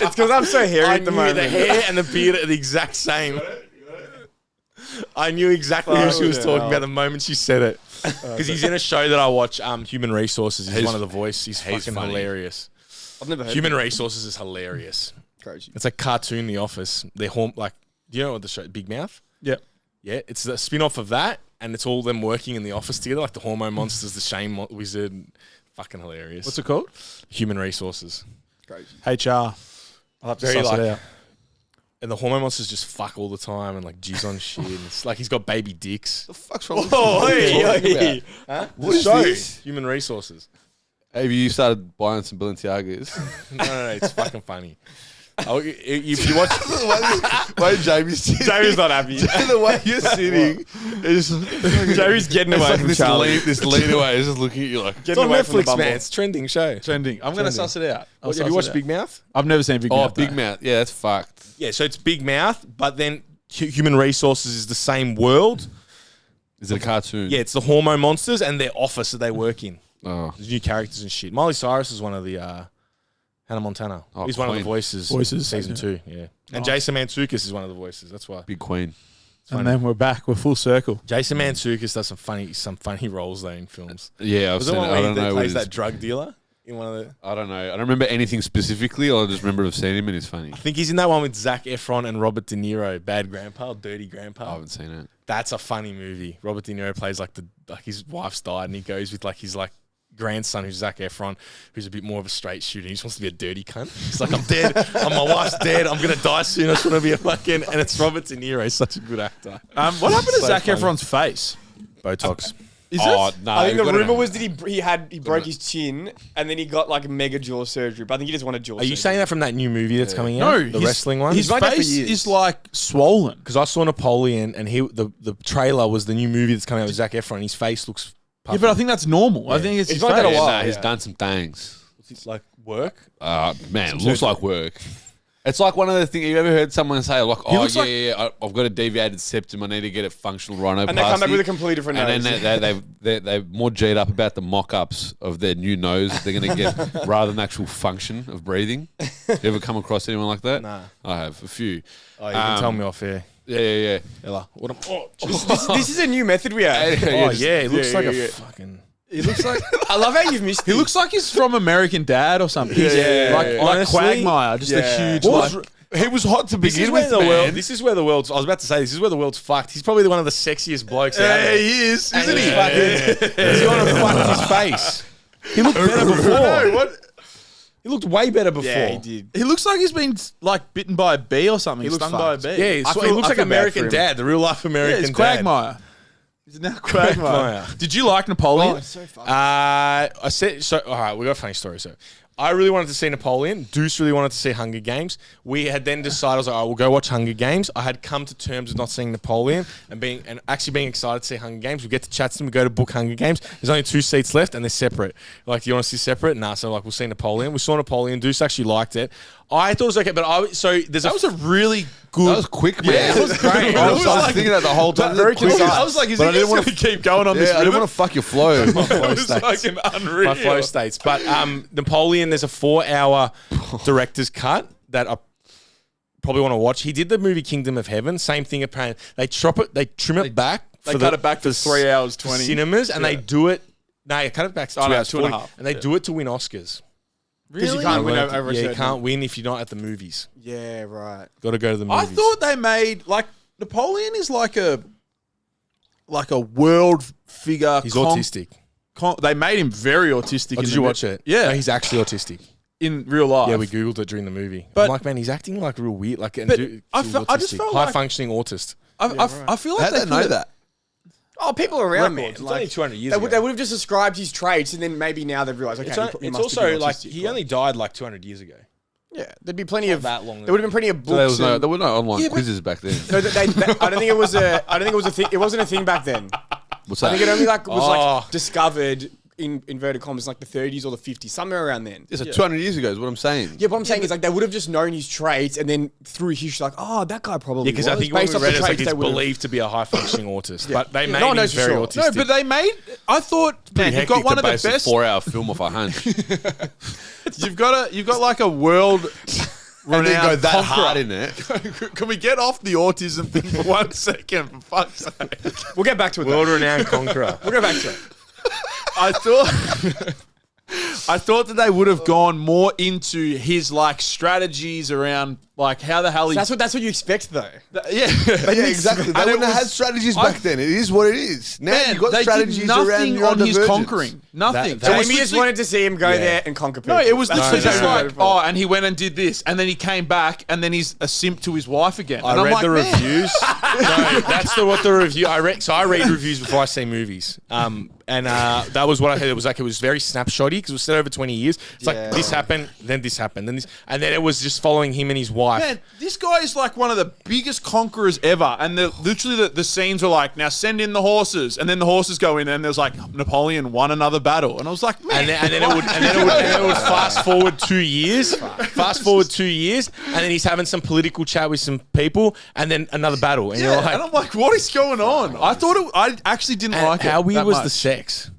It's because I'm so hairy I at the knew moment. the hair and the beard are the exact same. I knew exactly who she was Fucking talking hell. about the moment she said it. Because he's in a show that I watch, Human Resources. He's one of the voice. He's fucking funny. hilarious. I've never heard Human Resources is hilarious. Crazy. It's like cartoon The Office. They're do you know what the show Big Mouth? Yep. Yeah, it's a spin-off of that, and it's all them working in the office together, like the hormone monsters, the shame wizard. Fucking hilarious. What's it called? Human Resources. Crazy. HR. I'll have to Very suss it like- out. And the hormone monsters just fuck all the time and like jizz on shit. And it's like he's got baby dicks. The fuck's wrong with Oh, you? Huh? What is Show, this? Human Resources. Have you started buying some Balenciagas? No, it's fucking funny. If you watch, Why Jamie's Jamie's not happy. the way you're sitting is Jamie's getting away like from this Charlie. this lean away is just looking at you like It's on Netflix, man. It's trending show. Trending. I'm going to suss it out. I'll Have suss you watched it out. Big Mouth? I've never seen Big Mouth. Big no. Mouth. Yeah, that's fucked. Yeah, so it's Big Mouth, but then Human Resources is the same world. Is it a cartoon? Yeah, it's the hormone monsters and their office that they work in. Oh, There's new characters and shit. Miley Cyrus is one of the Hannah Montana. Oh, He's one of the Queen. voices. Voices, Season okay. 2, yeah. And Jason Mantzoukas is one of the voices. That's why. big queen. And then we're back. We're full circle. Jason Mantzoukas does some funny roles though in films. Yeah, I've Was seen the it. one I where don't he know. plays what that drug dealer in one of the... I don't know. I don't remember anything specifically. I just remember I've seen him and he's funny. I think he's in that one with Zac Efron and Robert De Niro, Bad Grandpa, Dirty Grandpa. I haven't seen it. That's a funny movie. Robert De Niro plays like his wife's died and he goes with like his like grandson who's Zac Efron, who's a bit more of a straight shooter. He just wants to be a dirty cunt. He's like, I'm dead. My wife's dead. I'm gonna die soon. I just want to be a fucking. And it's Robert De Niro. He's such a good actor. What happened to So Zac funny. Efron's face? Botox. Is Oh, it? no. I think you've the gotta rumor know. was that he broke his chin and then he got like a mega jaw surgery. But I think he just wanted jaw Are surgery. you saying that from that new movie that's coming out? No, the his- wrestling one. His been there for face years. is like swollen. Because I saw Napoleon and the trailer was the new movie that's coming out with Zac Efron. His face looks Yeah, puffy. but I think that's normal. I think it's He's his like that a face. while. Yeah, he's yeah. done some things. it's like work. Man, it looks like work. It's like one of the things. You ever heard someone say, like, oh, looks I've got a deviated septum. I need to get a functional rhinoplasty. And they come back with a completely different And nose. then they're more G'd up about the mock-ups of their new nose they're going to get rather than actual function of breathing. You ever come across anyone like that? Nah. I have, a few. Oh, you can tell me off here. Yeah. Ella, what am, oh, this is a new method we have. oh yeah, he looks yeah, like yeah. a fucking... He looks like I love how you've missed he it. looks like he's from American Dad or something. He's Yeah. like Honestly, Quagmire, just a yeah. huge. What Like, He was hot to This begin is where with, the man. world. This is where the world's. I was about to say this is where the world's fucked. He's probably one of the sexiest blokes out there. he is, And isn't he's he? fucking- He's gonna fuck his face. He looked better before. No, what? He looked way better before. Yeah, he did. He looks like he's been like bitten by a bee or something. He looks Stung by a fucked. bee. Yeah, I he feel- looks I like feel bad American for him. Dad, the real life Yeah, American it's Dad. Quagmire. He's now Quagmire. Quagmire. Did you like Napoleon? So fun. I said so. All right, we got a funny story. So, I really wanted to see Napoleon. Deuce really wanted to see Hunger Games. We had then decided, I was like, all right, we'll go watch Hunger Games. I had come to terms with not seeing Napoleon and actually being excited to see Hunger Games. We get to Chatston, we go to book Hunger Games. There's only 2 seats left and they're separate. Like, do you want to see separate? Nah. So like, we'll see Napoleon. We saw Napoleon. Deuce actually liked it. I thought it was okay, but That was a really good. That was quick, man. Yeah, it was great. I was thinking that the whole time. very Quick. concise. I was like, is But he I didn't just wanna going to keep going on this Yeah, I didn't river? want to fuck your flow. It was fucking unreal. my flow states. But Napoleon, there's a 4-hour director's cut that I probably want to watch. He did the movie Kingdom of Heaven. Same thing apparently. They trim it back. They cut it back to 3 hours, for 20. cinemas, and they do it. No, you cut it back to 2 Oh, no, hours 2 and a 40, half. and they do it to win Oscars. Because you can't win over a Yeah, you certain- can't win if you're not at the movies. Yeah, right. Got to go to the I movies. thought they made like Napoleon is like a world figure. he's autistic. They made him very autistic. Oh, did you watch it? Yeah, No, he's actually autistic. in real life. Yeah, we googled it during the movie. But- I'm like, man, he's acting like real weird. Like, and But he's I just autistic. felt high like- functioning autist. I feel like How'd they they know could've- that? Oh, people around, man. It's only 200 years They ago. would have just ascribed his traits, and then maybe now they've realised, okay, It's, he it's must also be like autistic, he right? only died like 200 years ago. Yeah, there'd be plenty of that long There would have been plenty of So there books. was no, and- there were no online Yeah, but- quizzes back then. No, I don't think it was a. I don't think it was a thing. It wasn't a thing back then. What's I that? think it only was Oh. like discovered in inverted commas, like the 30s or the 50s, somewhere around then. Yeah, so 200 years ago is what I'm saying. Yeah, what I'm saying is like they would have just known his traits, and then through history, like, oh, that guy probably. Yeah, because I was, think when based we off read the it, it's like traits he's they would've- believed to be a high functioning autistic. But they made No one him knows for very sure. autistic. No, but they made. I thought, man, you've got one of the best. 4-hour film off a hunch. You've got like a world. And then go renowned that conqueror. hard in it. Can we get off the autism thing for 1 second, for fuck's sake? We'll get back to it. Though. world renowned conqueror. We'll go back to it. I thought I thought that they would have gone more into his like strategies around like how the hell he. That's what you expect though. Yeah, Yeah, exactly. They wouldn't have had strategies back then. It is what it is. Now Man, you've got they strategies did around nothing your on his divergence. conquering. Nothing. That It was Jamie just literally- wanted to see him go there and conquer people. No, it was literally just no, like, oh, and he went and did this, and then he came back, and then he's a simp to his wife again. And I I'm read like, the man. reviews. No, that's what the review. So I read reviews before I see movies. And that was what I heard. It was very snapshotty because it was set over 20 years. It's like this happened, then this happened, then this, and then it was just following him and his wife. Man, this guy is like one of the biggest conquerors ever, and literally the scenes were like, now send in the horses, and then the horses go in, and there's like Napoleon won another battle, and I was like, man, And then it would fast forward 2 years. Fast forward 2 years, and then he's having some political chat with some people, and then another battle. And you're yeah, like, and I'm like, what is going on? I thought I actually didn't like it. how weird that was much. the sex?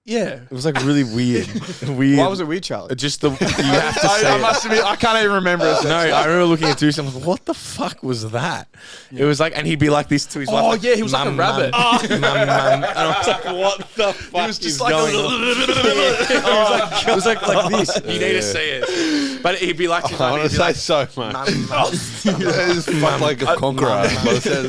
Yeah. It was like really weird. Weird. Why was it weird, Charlie? Just you have to say I it. must admit, I can't even remember it. No, I remember looking at Deuce and I was like, what the fuck was that? It was like, and he'd be like this to his wife. Oh, like, yeah, he was like a rabbit. Mum, mum. And I was like, what the fuck He was just is like, going on? It was like this. You need to see it. But he'd be like, I want to say so much. It's fucked like a conqueror.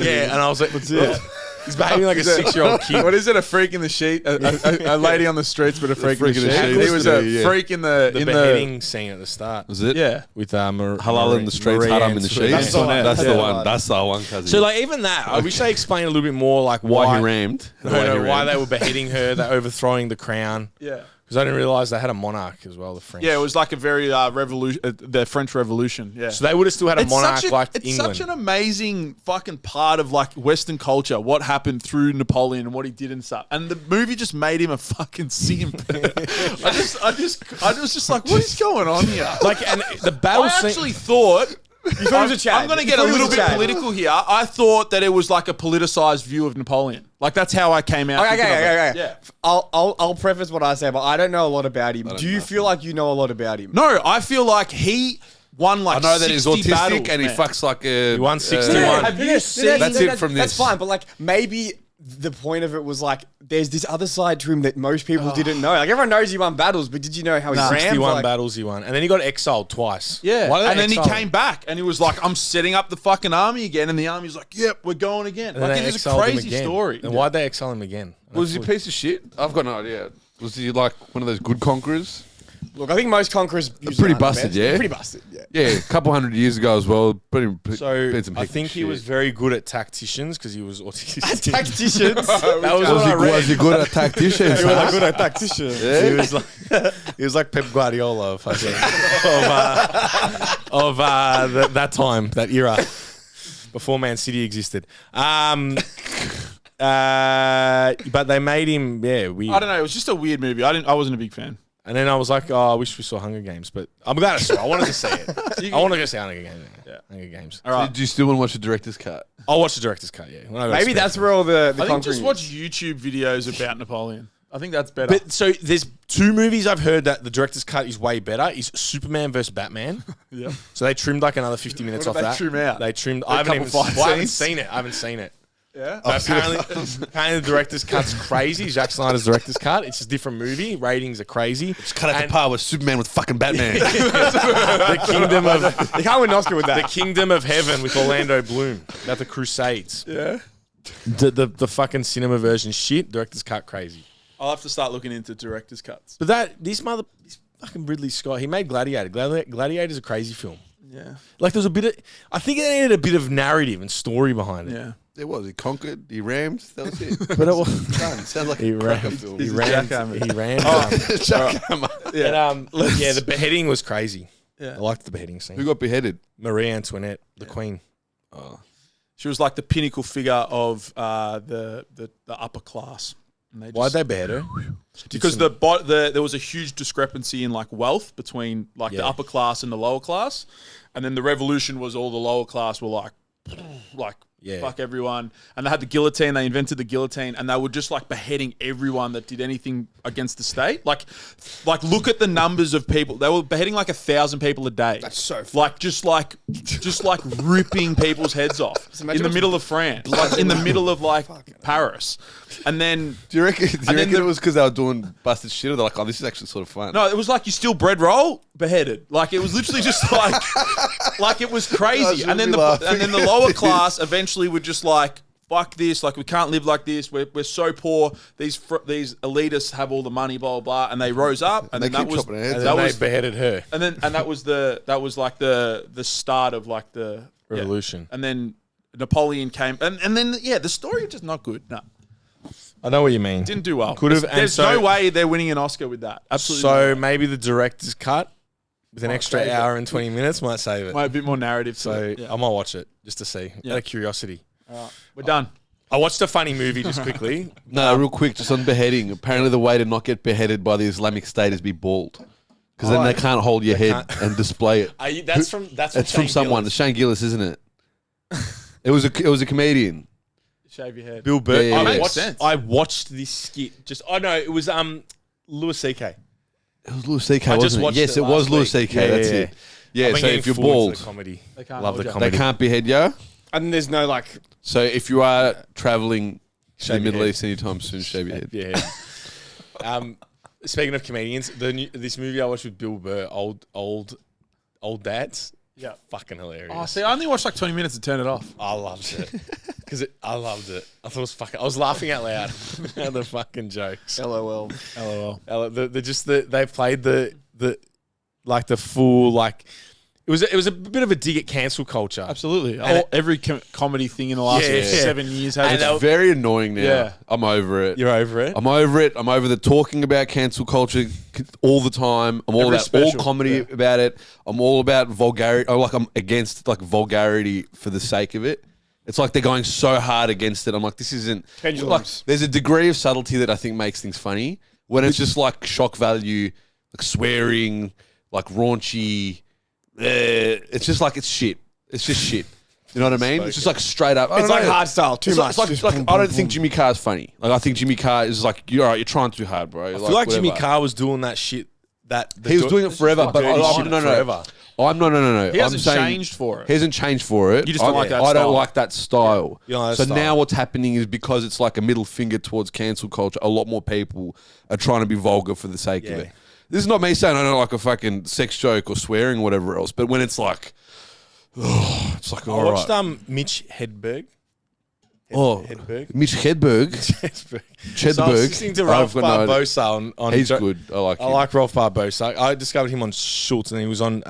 yeah, and I was like, what's it? He's behaving like a 6-year-old kid. What is it? A freak in the sheet? A lady on the streets, but a freak in the sheet. sheet. He was a Yeah. freak in The the beheading scene at the start. Was it? yeah. With Halal in the streets, haram in the sheets. That's the one. That's Yeah. the one. That's the one, cousin. So like even that, I wish they explained a little bit more like why he rammed. why they were beheading her, they overthrowing the crown. Yeah. Because I didn't realize they had a monarch as well, the French. Yeah, it was like a very revolution, the French Revolution. Yeah. So they would have still had a monarch like it's England. such an amazing fucking part of like Western culture, what happened through Napoleon and what he did and stuff. And the movie just made him a fucking simp. I was just like, what is going on here? Like, and the battle I scene. actually thought. was a Chad. I'm going to You get a thought he was little a bit Chad. political here. I thought that it was like a politicized view of Napoleon. Like that's how I came out. thinking of it. Okay. Yeah. I'll preface what I say, but I don't know a lot about him. Do you feel like you know a lot about him? No, I feel like he won like I know that he's 60 autistic battles, and he man. fucks like a. He won 61. Have you seen? That's it from That's this. fine, but like maybe the point of it was like there's this other side to him that most people didn't know. Like everyone knows he won battles, but did you know how he ran? 61 Like, battles he won. And then he got exiled twice. Yeah, Why did they and then he exile him? came back and he was like, "I'm setting up the fucking army again," and the army's like, "Yep, we're going again." And then Like they it is a exiled him crazy again. story. And why'd they exile him again? Was he a piece of shit? I've got no idea. Was he like one of those good conquerors? look, I think most conquerors usually Pretty aren't the busted, best. yeah? Pretty busted, yeah. Yeah, a couple 100 years ago as well. So been some I hectic think he shit. was very good at tacticians because he was autistic. Tacticians. That was what I read. Was he good at tacticians? huh? good at tacticians. He was like he was like Pep Guardiola of that time, that era, before Man City existed. But they made him weird. I don't know. It was just a weird movie. I wasn't a big fan. And then I was like, oh, I wish we saw Hunger Games, but I'm glad I saw it. I wanted to see it. I want to go see Hunger Games. Yeah, Hunger Games. All right. Do you still want to watch the director's cut? I'll watch the director's cut. Yeah, when I go to Maybe Spain. that's where all the I think conquering just is. watch YouTube videos about Napoleon. I think that's better. But so there's two movies I've heard that the director's cut is way better. Is Superman versus Batman. yeah. So they trimmed like another 50 minutes What off did they that. trim out? They trimmed. A I haven't couple even. fight Well, I haven't scenes? seen it. I haven't seen it. Yeah. But apparently the director's cut's crazy. Zack Snyder's director's cut. It's a different movie. Ratings are crazy. Just cut out the part with Superman with fucking Batman. The kingdom of You can't win an Oscar with the that. kingdom of heaven with Orlando Bloom. About the Crusades. Yeah. The fucking cinema version shit. Director's cut crazy. I'll have to start looking into director's cuts. But this fucking Ridley Scott. He made Gladiator. Gladiator's a crazy film. Yeah. Like there's a bit of, I think it needed a bit of narrative and story behind it. Yeah. There was. He conquered. He rammed. That was it. But it was, Done. Sounds like he a cracker ran. film. He a ran. jackhammer. He ran. Yeah. And, the beheading was crazy. Yeah. I liked the beheading scene. Who got beheaded? Marie Antoinette, the Queen. She was like the pinnacle figure of the upper class. And they Why'd just- they behead her? Because there was a huge discrepancy in like wealth between like the upper class and the lower class, and then the revolution was all the lower class were like Yeah. fuck everyone. And they had the guillotine. They invented the guillotine, and they were just like beheading everyone that did anything against the state. Like look at the numbers of people. They were beheading like 1,000 people a day. That's so just like ripping people's heads off in the middle of France, like in the middle of like Paris. And then Do you reckon it was because they were doing busted shit, or they're like, oh, this is actually sort of fun? no, it was like you steal bread roll, beheaded. Like it was literally just like it was crazy. I And then the lower class eventually were just like, fuck this, like we can't live like this. We're so poor. These elitists have all the money, blah blah blah. And they rose up, and They then that keep was chopping their heads And that then was they beheaded her. and that was like the start of like the Revolution. And then Napoleon came, and then the story was just not good. No, I know what you mean. didn't do well. Could have. and There's so, no way they're winning an Oscar with that. Absolutely. So no way. maybe the director's cut with an extra save it. hour and 20 minutes might save it. Might a bit more narrative. To So it. Yeah. I might watch it just to see. Yeah. Out of curiosity. We're done. I watched a funny movie just quickly. No, real quick, just on beheading. Apparently, the way to not get beheaded by the Islamic State is be bald, because then they can't hold your head and display it. That's from It's from someone. It's Shane Gillis, isn't it? It was a comedian. Shave your head. Bill Burr. Yeah, yeah, yeah. Makes sense. I watched this skit. It was Louis C.K. It was Louis C.K. I just wasn't it? watched Yes, it it was last Louis week. C.K. Yeah, That's yeah, it. Yeah. I've been So getting if you're forward to bald, the comedy. They can't Love hold the you. comedy. they can't behead you. And there's no like. So if you are traveling to the Shave your Middle head. East anytime soon, shave your head. Yeah. Speaking of comedians, this movie I watched with Bill Burr, old dads. Yeah. Fucking hilarious. Oh, see, I only watched like 20 minutes and turned it off. I loved it I loved it. I thought it was fucking. I was laughing out loud at the fucking jokes. LOL. LOL. They played the full like. It was a bit of a dig at cancel culture. Absolutely. And Every comedy thing in the last Yeah. 7 years has And It's very annoying now. Yeah. I'm over it. You're over it. I'm over it. I'm over the talking about cancel culture all the time. I'm all Every about special, all comedy about it. I'm all about vulgarity. I'm against like vulgarity for the sake of it. It's like they're going so hard against it. I'm like, this isn't. Pendulums. Like, there's a degree of subtlety that I think makes things funny. When it's just like shock value, like swearing, like raunchy. It's just like it's shit. It's just shit. You know what I mean? It's just like straight up. It's like hard style. Too It's much. like, Just like boom, I don't boom, think boom. Jimmy Carr's funny. Like I think Jimmy Carr is like, you're all right, you're trying too hard, bro. I feel like Jimmy whatever. Carr was doing that shit. He was doing it forever, but dirty shit no. forever. No. He hasn't changed for it. He hasn't changed for it. You just don't like that I style. don't like that style. You don't like that So style. now what's happening is because it's like a middle finger towards cancel culture, a lot more people are trying to be vulgar for the sake of Yeah. it. This is not me saying I don't like a fucking sex joke or swearing or whatever else, but when it's like, it's like, I all watched right. Mitch Hedberg. Hedberg. Mitch Hedberg. Hedberg. Chedberg. So I was listening to Ralph I've got no idea. Barbosa on He's Joe- good. I like him. I like Ralph Barbosa. I discovered him on Schultz and he was on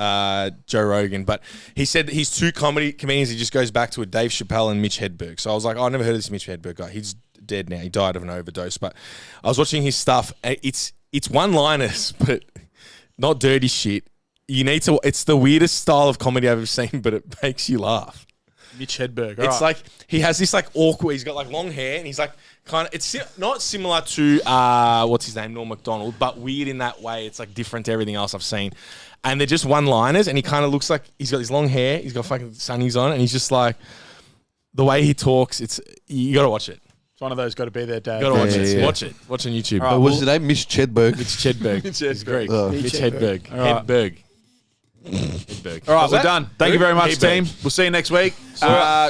Joe Rogan. But he said that his two comedians, he just goes back to Dave Chappelle and Mitch Hedberg. So I was like, I never heard of this Mitch Hedberg guy. He's dead now. He died of an overdose. But I was watching his stuff. It's one-liners, but not dirty shit. You need to. It's the weirdest style of comedy I've ever seen, but it makes you laugh. Mitch Hedberg. It's like he has this like awkward. He's got like long hair, and he's like kind of. It's not similar to what's his name, Norm Macdonald, but weird in that way. It's like different to everything else I've seen, and they're just one-liners. And he kind of looks like he's got his long hair. He's got fucking sunnies on, and he's just like the way he talks. It's you got to watch it. It's one of those got to be there, Dave. You got to watch Yeah, it. yeah. Watch it. Watch on YouTube. All right, What's his name? Mitch Chedberg. It's Chedberg. He's Greek. Oh. Mitch Hedberg. Hedberg. All right. Hedberg. Hedberg. All right, Was we're that? done. Thank you very much, Hedberg. team. We'll see you next week.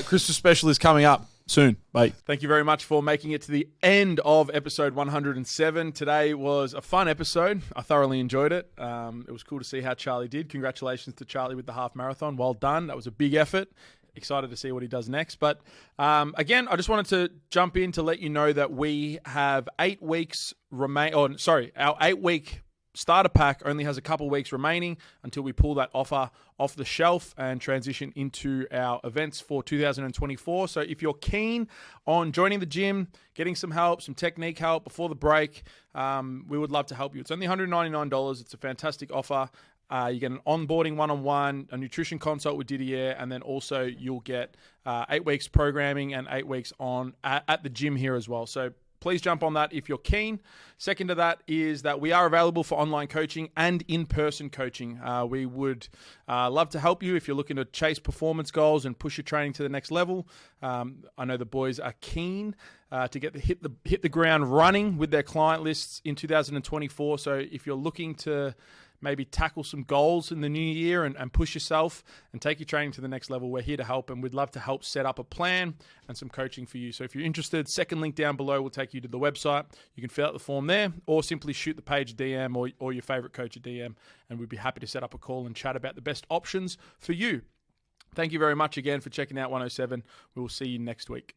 Christmas special is coming up soon. Bye. Thank you very much for making it to the end of episode 107. Today was a fun episode. I thoroughly enjoyed it. It was cool to see how Charlie did. Congratulations to Charlie with the half marathon. Well done. That was a big effort. Excited to see what he does next. But again, I just wanted to jump in to let you know that we have 8 weeks our 8-week starter pack only has a couple weeks remaining until we pull that offer off the shelf and transition into our events for 2024. So if you're keen on joining the gym, getting some help, some technique help before the break, we would love to help you. It's only $199. It's a fantastic offer. You get an onboarding one-on-one, a nutrition consult with Didier, and then also you'll get 8 weeks programming and 8 weeks on at the gym here as well. So please jump on that if you're keen. Second to that is that we are available for online coaching and in-person coaching. We would love to help you if you're looking to chase performance goals and push your training to the next level. I know the boys are keen to hit the ground running with their client lists in 2024. So if you're looking to maybe tackle some goals in the new year and push yourself and take your training to the next level, we're here to help, and we'd love to help set up a plan and some coaching for you. So if you're interested, second link down below will take you to the website. You can fill out the form there, or simply shoot the page a DM or your favorite coach a DM, and we'd be happy to set up a call and chat about the best options for you. Thank you very much again for checking out 107. We will see you next week.